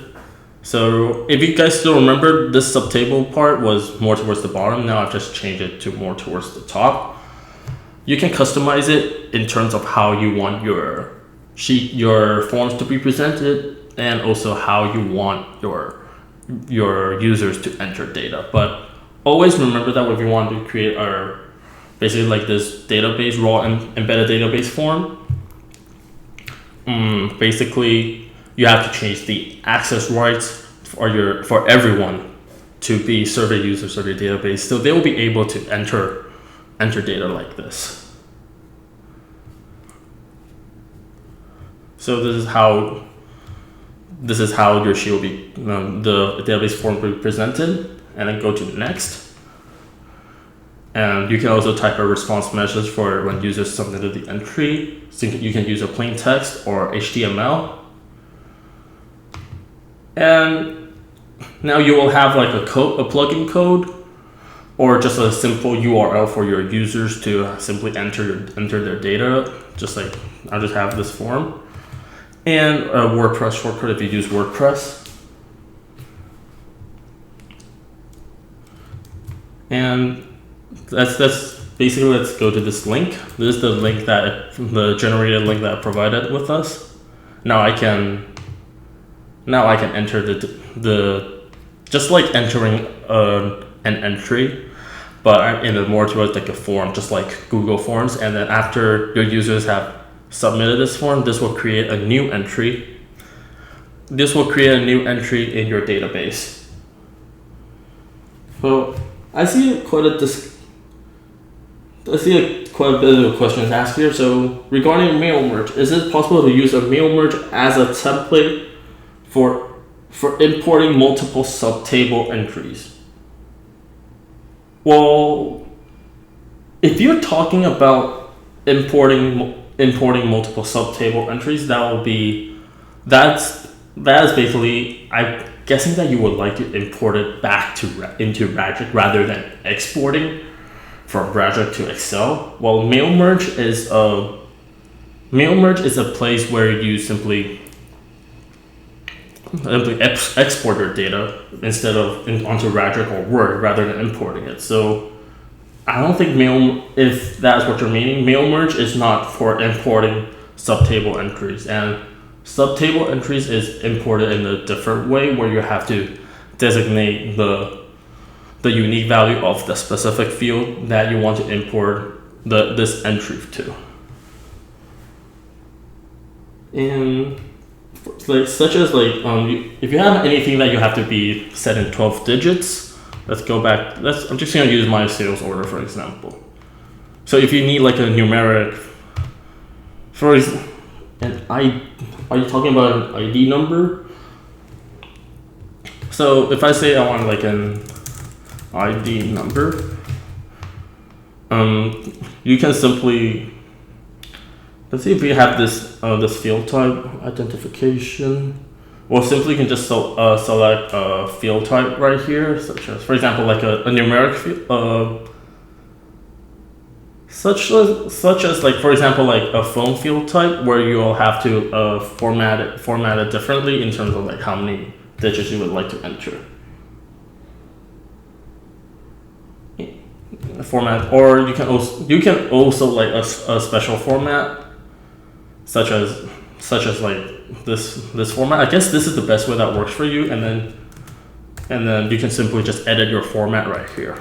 So if you guys still remember, this subtable part was more towards the bottom. Now I've just changed it to more towards the top. You can customize it in terms of how you want your sheet, your forms to be presented, and also how you want your users to enter data. But always remember that if you want to create basically like this database, raw embedded database form, basically you have to change the access rights for everyone to be survey users of your database, so they will be able to enter data like this. So this is how your sheet will be, the database form will be presented, and then go to next. And you can also type a response message for when users submitted the entry. So you can use a plain text or HTML. And now you will have like a plugin code, or just a simple URL for your users to simply enter their data. Just like I'll just have this form, and a WordPress shortcut if you use WordPress. And that's basically, let's go to this link. This is the link the generated link that I provided with us. Now I can enter the just like entering an entry, but in a more towards like a form, just like Google Forms. And then after your users have submitted this form, this will create a new entry. This will create a new entry in your database. So I see quite a bit of questions asked here. So regarding mail merge, is it possible to use a mail merge as a template for importing multiple subtable entries? Well, if you're talking about importing multiple subtable entries, that is basically, I guessing that you would like to import it back into Ragic rather than exporting from Ragic to Excel. Well, mail merge is a place where you simply export your data instead of onto Ragic or Word rather than importing it. So I don't think if that's what you're meaning, mail merge is not for importing subtable increase, and subtable increase is imported in a different way where you have to designate the unique value of the specific field that you want to import this entry to. And such as if you have anything that you have to be set in 12 digits, let's go back. I'm just gonna use my sales order for example. So if you need like a numeric, are you talking about an ID number? So if I say I want like an ID number, you can simply, let's see if we have this field type identification. Well, simply you can just select a field type right here, such as, for example, like a numeric field, such as like, for example, like a phone field type where you'll have to format it differently in terms of like how many digits you would like to enter. Format, or you can also like a special format, such as like this format. I guess this is the best way that works for you, and then you can simply just edit your format right here.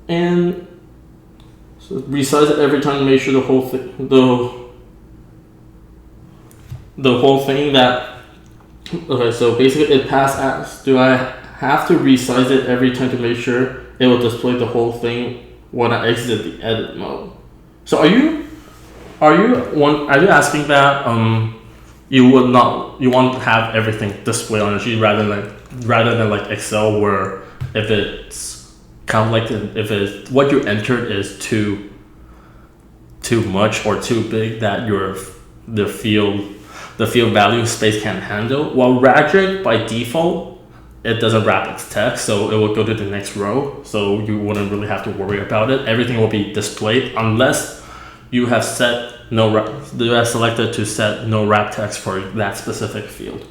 And so resize it every time to make sure the whole thing that. Okay, so basically it passed as, do I have to resize it every time to make sure it will display the whole thing when I exit the edit mode? So are you asking that you want to have everything display on the sheet rather than like Excel, where if it's kind of like if what you entered is too much or too big that the field value space can't handle. While Ragic by default, it doesn't wrap its text, so it will go to the next row, so you wouldn't really have to worry about it. Everything will be displayed unless you have selected to set no wrap text for that specific field.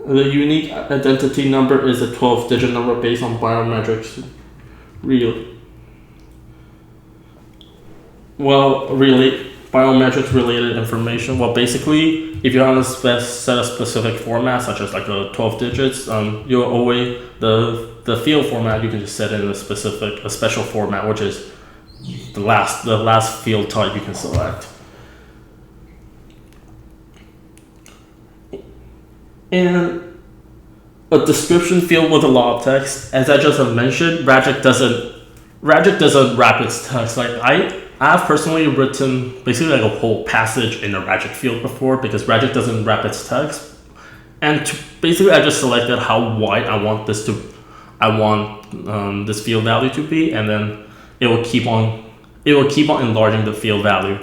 The unique identity number is a 12-digit number based on biometrics. Biometrics related information. Well, basically, if you want to set a specific format, such as like a 12 digits, you'll always the field format you can just set in a special format, which is the last field type you can select. And a description field with a lot of text, as I just mentioned, Ragic doesn't wrap its text. Like I've personally written basically like a whole passage in a Ragic field before because Ragic doesn't wrap its text, and basically I just selected how wide I want this field value to be, and then it will keep on enlarging the field value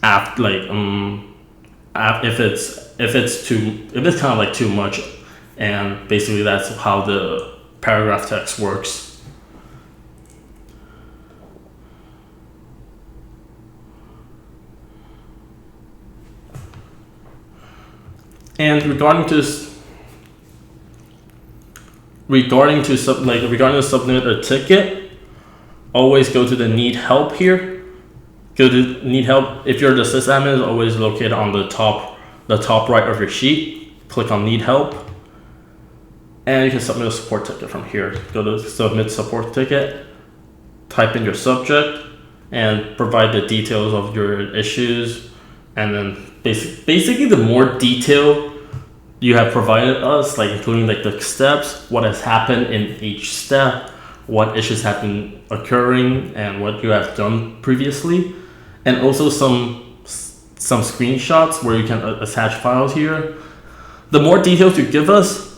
after if it's kind of like too much. And basically that's how the paragraph text works. And regarding to submit a ticket, always go to the need help here. Go to need help. If you're the sysadmin, it's always located on the top right of your sheet. Click on need help. And you can submit a support ticket from here. Go to submit support ticket, type in your subject, and provide the details of your issues. And then basically the more detail you have provided us, like including like the steps, what has happened in each step, what issues have been occurring, and what you have done previously, and also some screenshots where you can attach files here. The more details you give us,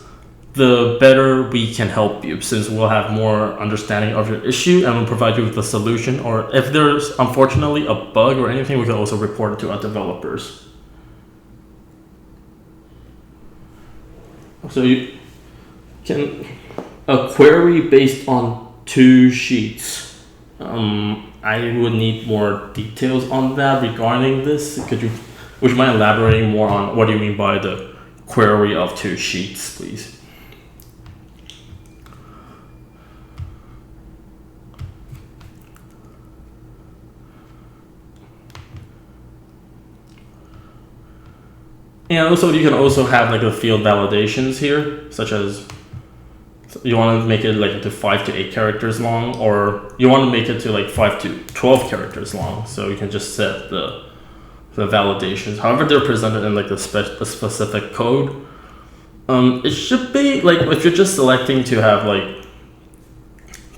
the better we can help you, since we'll have more understanding of your issue and we'll provide you with a solution. Or if there's unfortunately a bug or anything, we can also report it to our developers. So you can a query based on 2 sheets. I would need more details on that regarding this. Would you mind elaborating more on what do you mean by the query of 2 sheets, please? And also, you can also have like the field validations here, such as you want to make it like to 5 to 8 characters long, or you want to make it to like 5 to 12 characters long. So you can just set the validations. However, they're presented in like a specific code. It should be like if you're just selecting to have like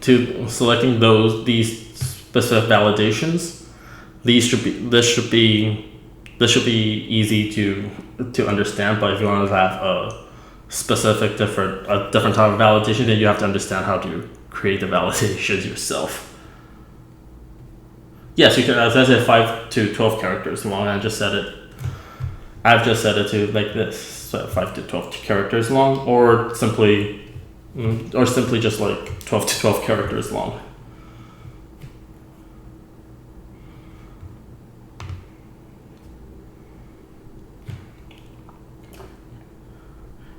selecting these specific validations. This should be easy to understand. But if you want to have a specific different type of validation, then you have to understand how to create the validations yourself. Yes, you can, as I said, 5 to 12 characters long. I've just set it to like this, so 5 to 12 characters long, or simply just like 12 to 12 characters long.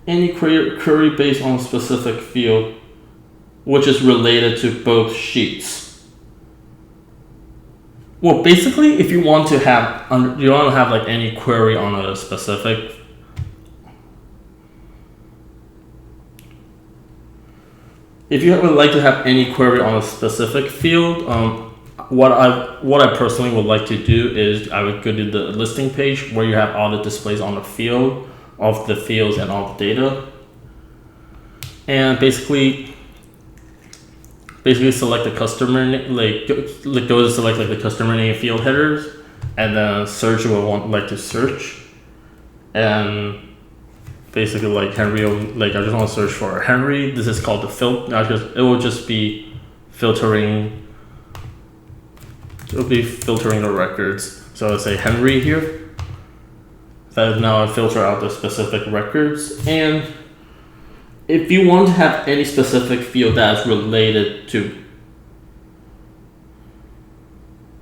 Any query based on a specific field, which is related to both sheets. Well, basically, if you want to have like any query on a specific, if you would like to have any query on a specific field, what I personally would like to do is I would go to the listing page where you have all the displays on the field of the fields and all the data, and basically select the customer name, go to select like the customer name field headers, and then search what I would like to search, and basically like Henry, like I just want to search for Henry. This is called the filter. It will just be filtering. It will be filtering the records. So I'll say Henry here. That now I filter out the specific records, and if you want to have any specific field that's related to,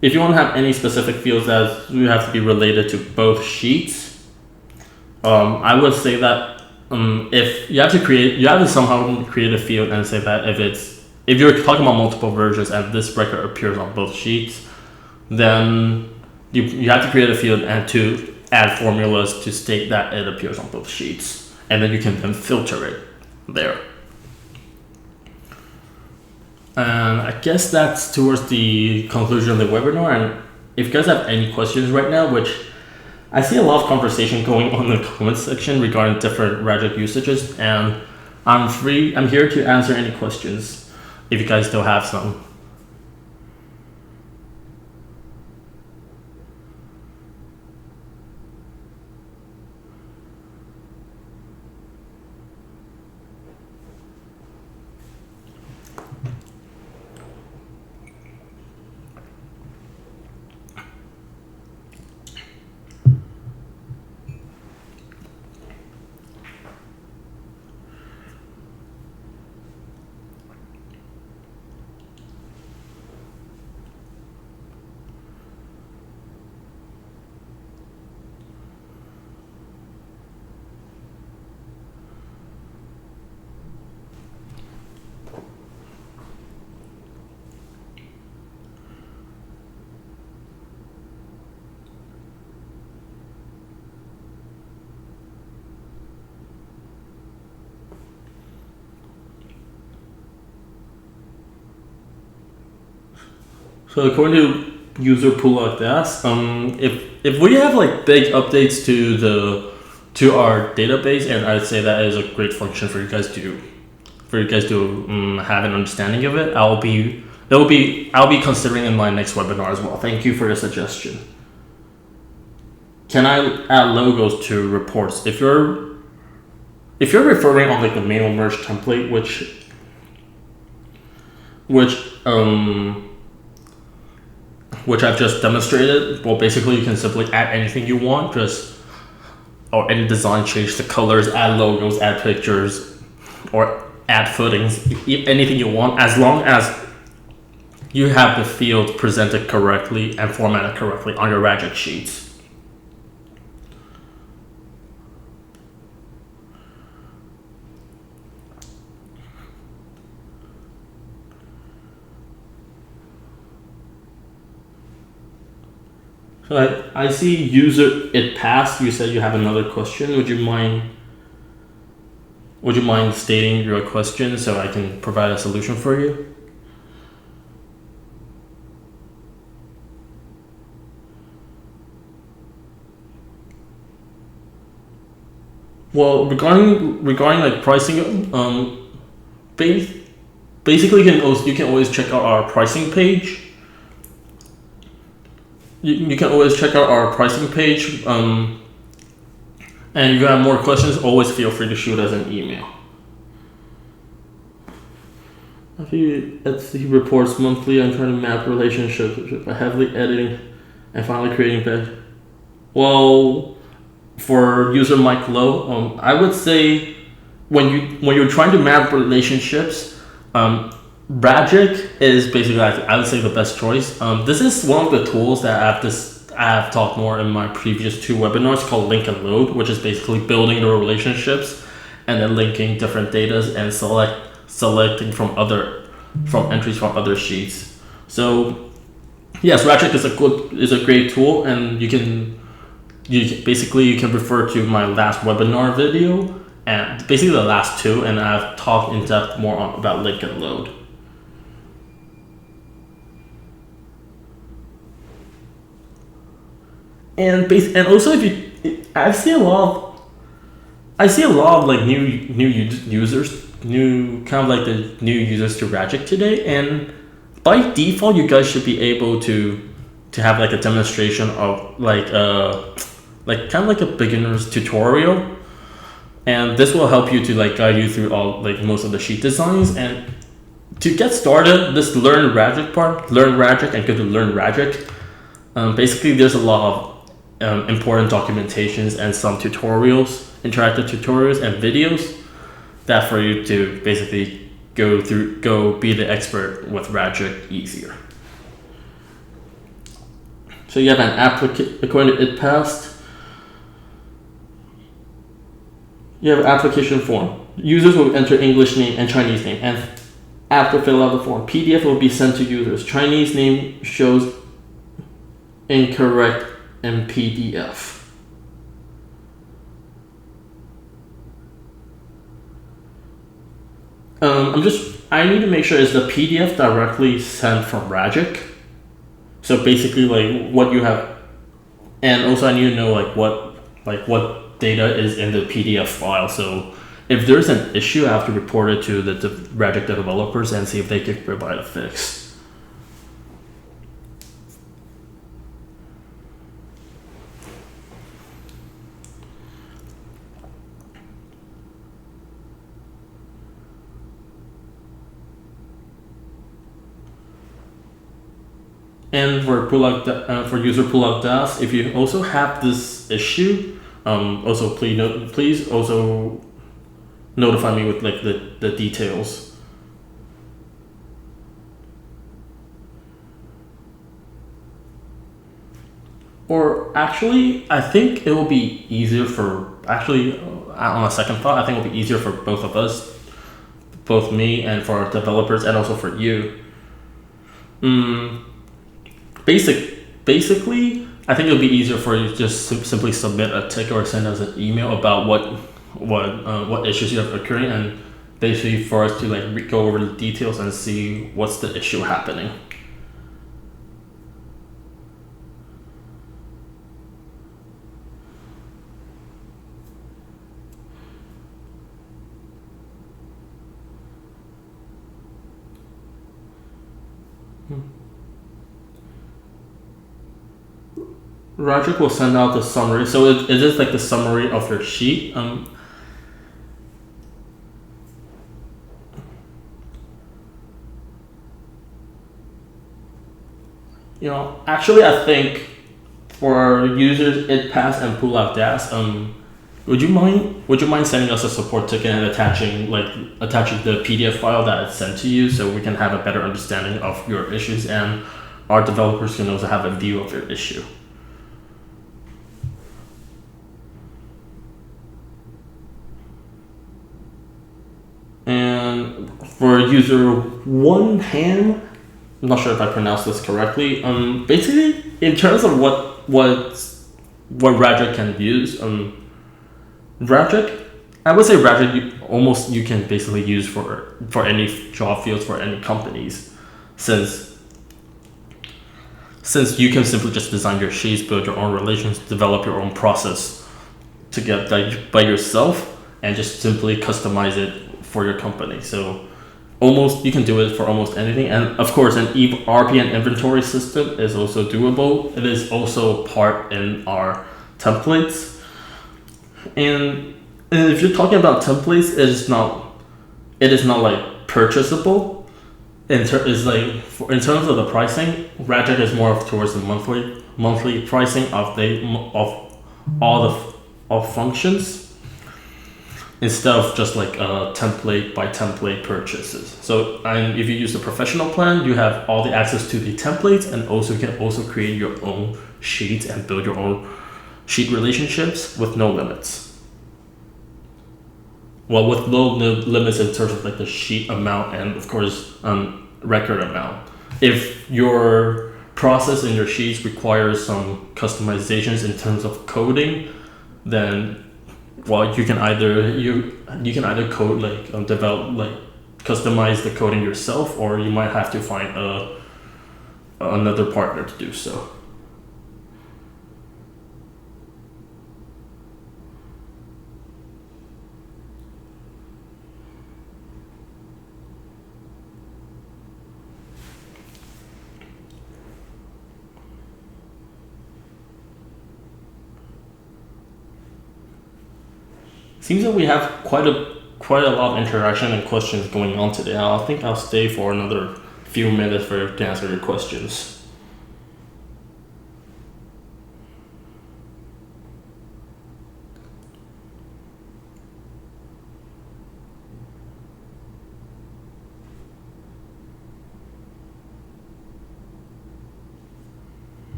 if you want to have any specific fields that you have to be related to both sheets, I would say that if you have to somehow create a field and say that if you're talking about multiple versions and this record appears on both sheets, then you have to create a field and to add formulas to state that it appears on both sheets, and then you can then filter it there. And I guess that's towards the conclusion of the webinar. And if you guys have any questions right now, which I see a lot of conversation going on in the comments section regarding different Ragic usages, and I'm here to answer any questions if you guys still have some. So according to user pool like that, if we have like big updates to our database, and I'd say that is a great function for you guys to have an understanding of it, I'll be considering in my next webinar as well. Thank you for your suggestion. Can I add logos to reports? If you're if you're referring on like the manual merge template, which I've just demonstrated, well, basically you can simply add anything you want, or any design, change the colors, add logos, add pictures, or add footings, anything you want, as long as you have the field presented correctly and formatted correctly on your Ragic sheets. So I see user, it passed. You said you have another question. Would you mind stating your question so I can provide a solution for you? Well, regarding like pricing, basically you can always check out our pricing page. You can always check out our pricing page, and if you have more questions, always feel free to shoot us an email. He reports monthly. I'm trying to map relationships by heavily editing and finally creating bed. Well, for user Mike Lowe, I would say when you're trying to map relationships, Ragic is basically, I would say, the best choice. This is one of the tools that I have talked more in my previous 2 webinars, called Link and Load, which is basically building the relationships and then linking different data and selecting from entries from other sheets. So yes, Ragic is a great tool, and you can refer to my last webinar video and basically the last 2, and I've talked in depth more about Link and Load. And also, I see a lot of like new users, kind of like the new users to Ragic today, and by default, you guys should be able to have like a demonstration of like kind of like a beginner's tutorial, and this will help you to like guide you through most of the sheet designs. And to get started, this learn Ragic and go to Learn Ragic. Basically, there's a lot of important documentations and some tutorials, interactive tutorials and videos that for you to basically go be the expert with Ragic easier. So you have an according to it passed. You have an application form. Users will enter English name and Chinese name, and after fill out the form, PDF will be sent to users. Chinese name shows incorrect in PDF. I need to make sure is the PDF directly sent from Ragic. So basically, like what you have, and also I need to know what data is in the PDF file. So if there's an issue, I have to report it to the Ragic developers and see if they can provide a fix. And for user pull-up DAS, if you also have this issue, also please also notify me with like the details. Or actually, I think it will be easier on a second thought, I think it will be easier for both of us, both me and for our developers, and also for you. Basically, I think it'll be easier for you to just simply submit a ticket or send us an email about what issues you have occurring, and basically for us to like go over the details and see what's the issue happening. Ragic will send out the summary. So it is like the summary of your sheet. Actually, I think for users, it pass and pull out DAS. Would you mind sending us a support ticket and attaching the PDF file that it's sent to you, so we can have a better understanding of your issues, and our developers can also have a view of your issue. And for user one ham, I'm not sure if I pronounced this correctly. Basically, in terms of what Ragic can use, Ragic, I would say Ragic you can basically use for any job fields, for any companies, since you can simply just design your sheets, build your own relations, develop your own process to get that by yourself, and just simply customize it for your company. So you can do it for almost anything. And of course, an RPN inventory system is also doable. It is also part in our templates. And if you're talking about templates, it is not like purchasable. In terms of the pricing, Ragic is more towards the monthly pricing of all functions, instead of just like template by template purchases. So, and if you use the professional plan, you have all the access to the templates, and you can also create your own sheets and build your own sheet relationships with no limits. Well, with no limits in terms of like the sheet amount and of course record amount. If your process in your sheets requires some customizations in terms of coding, then you can either code develop customize the coding yourself, or you might have to find another partner to do so. Seems that we have quite a lot of interaction and questions going on today. I think I'll stay for another few minutes to answer your questions.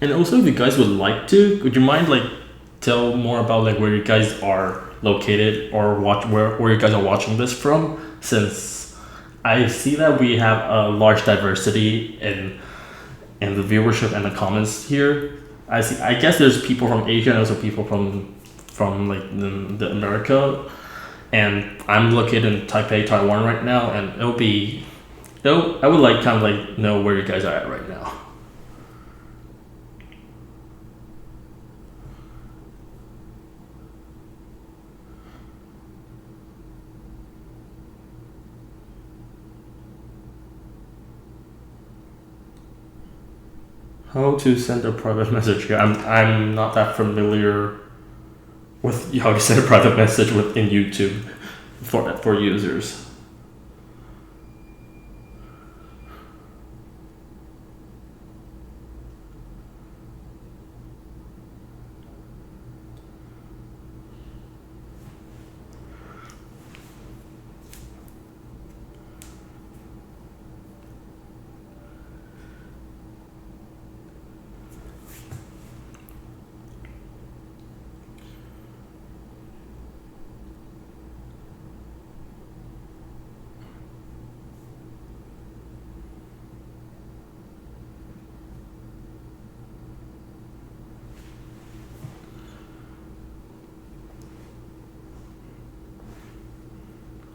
And also, if you guys would like to, would you mind tell more about where you guys are located, or where you guys are watching this from? Since I see that we have a large diversity in the viewership and the comments here. I guess there's people from Asia and also people from the America, and I'm located in Taipei, Taiwan right now, and I would know where you guys are at right now. How to send a private message here? I'm not that familiar with how to send a private message within YouTube for users.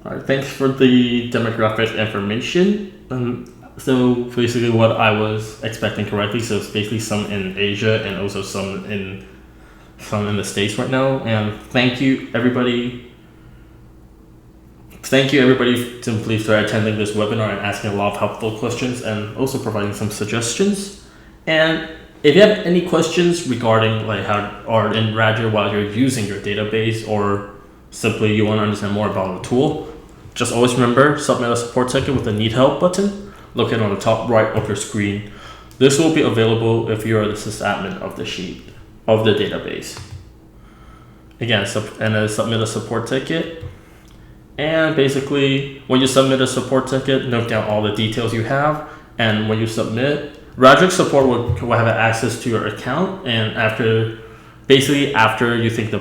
All right, thanks for the demographic information. So basically what I was expecting correctly, so it's basically some in Asia and also some in the States right now. And thank you everybody simply for attending this webinar and asking a lot of helpful questions and also providing some suggestions. And If you have any questions regarding like how or in Ragic while you're using your database, or simply you want to understand more about the tool, just always remember, submit a support ticket with the need help button located on the top right of your screen. This will be available if you are the sysadmin of the sheet of the database. Again, submit a support ticket. And basically, when you submit a support ticket, note down all the details you have. And when you submit, Ragic support will have access to your account. And after you think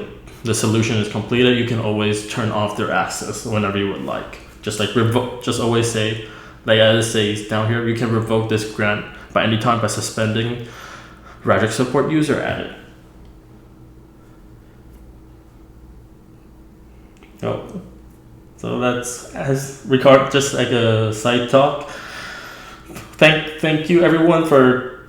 the solution is completed, you can always turn off their access whenever you would like. Just always say, like as it says down here, you can revoke this grant by any time by suspending Ragic support user added. Oh. So that's just like a side talk. Thank you everyone for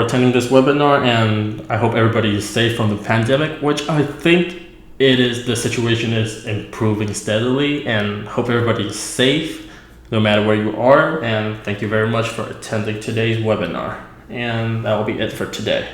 attending this webinar, and I hope everybody is safe from the pandemic, which I think the situation is improving steadily, and hope everybody is safe no matter where you are. And thank you very much for attending today's webinar, and that will be it for today.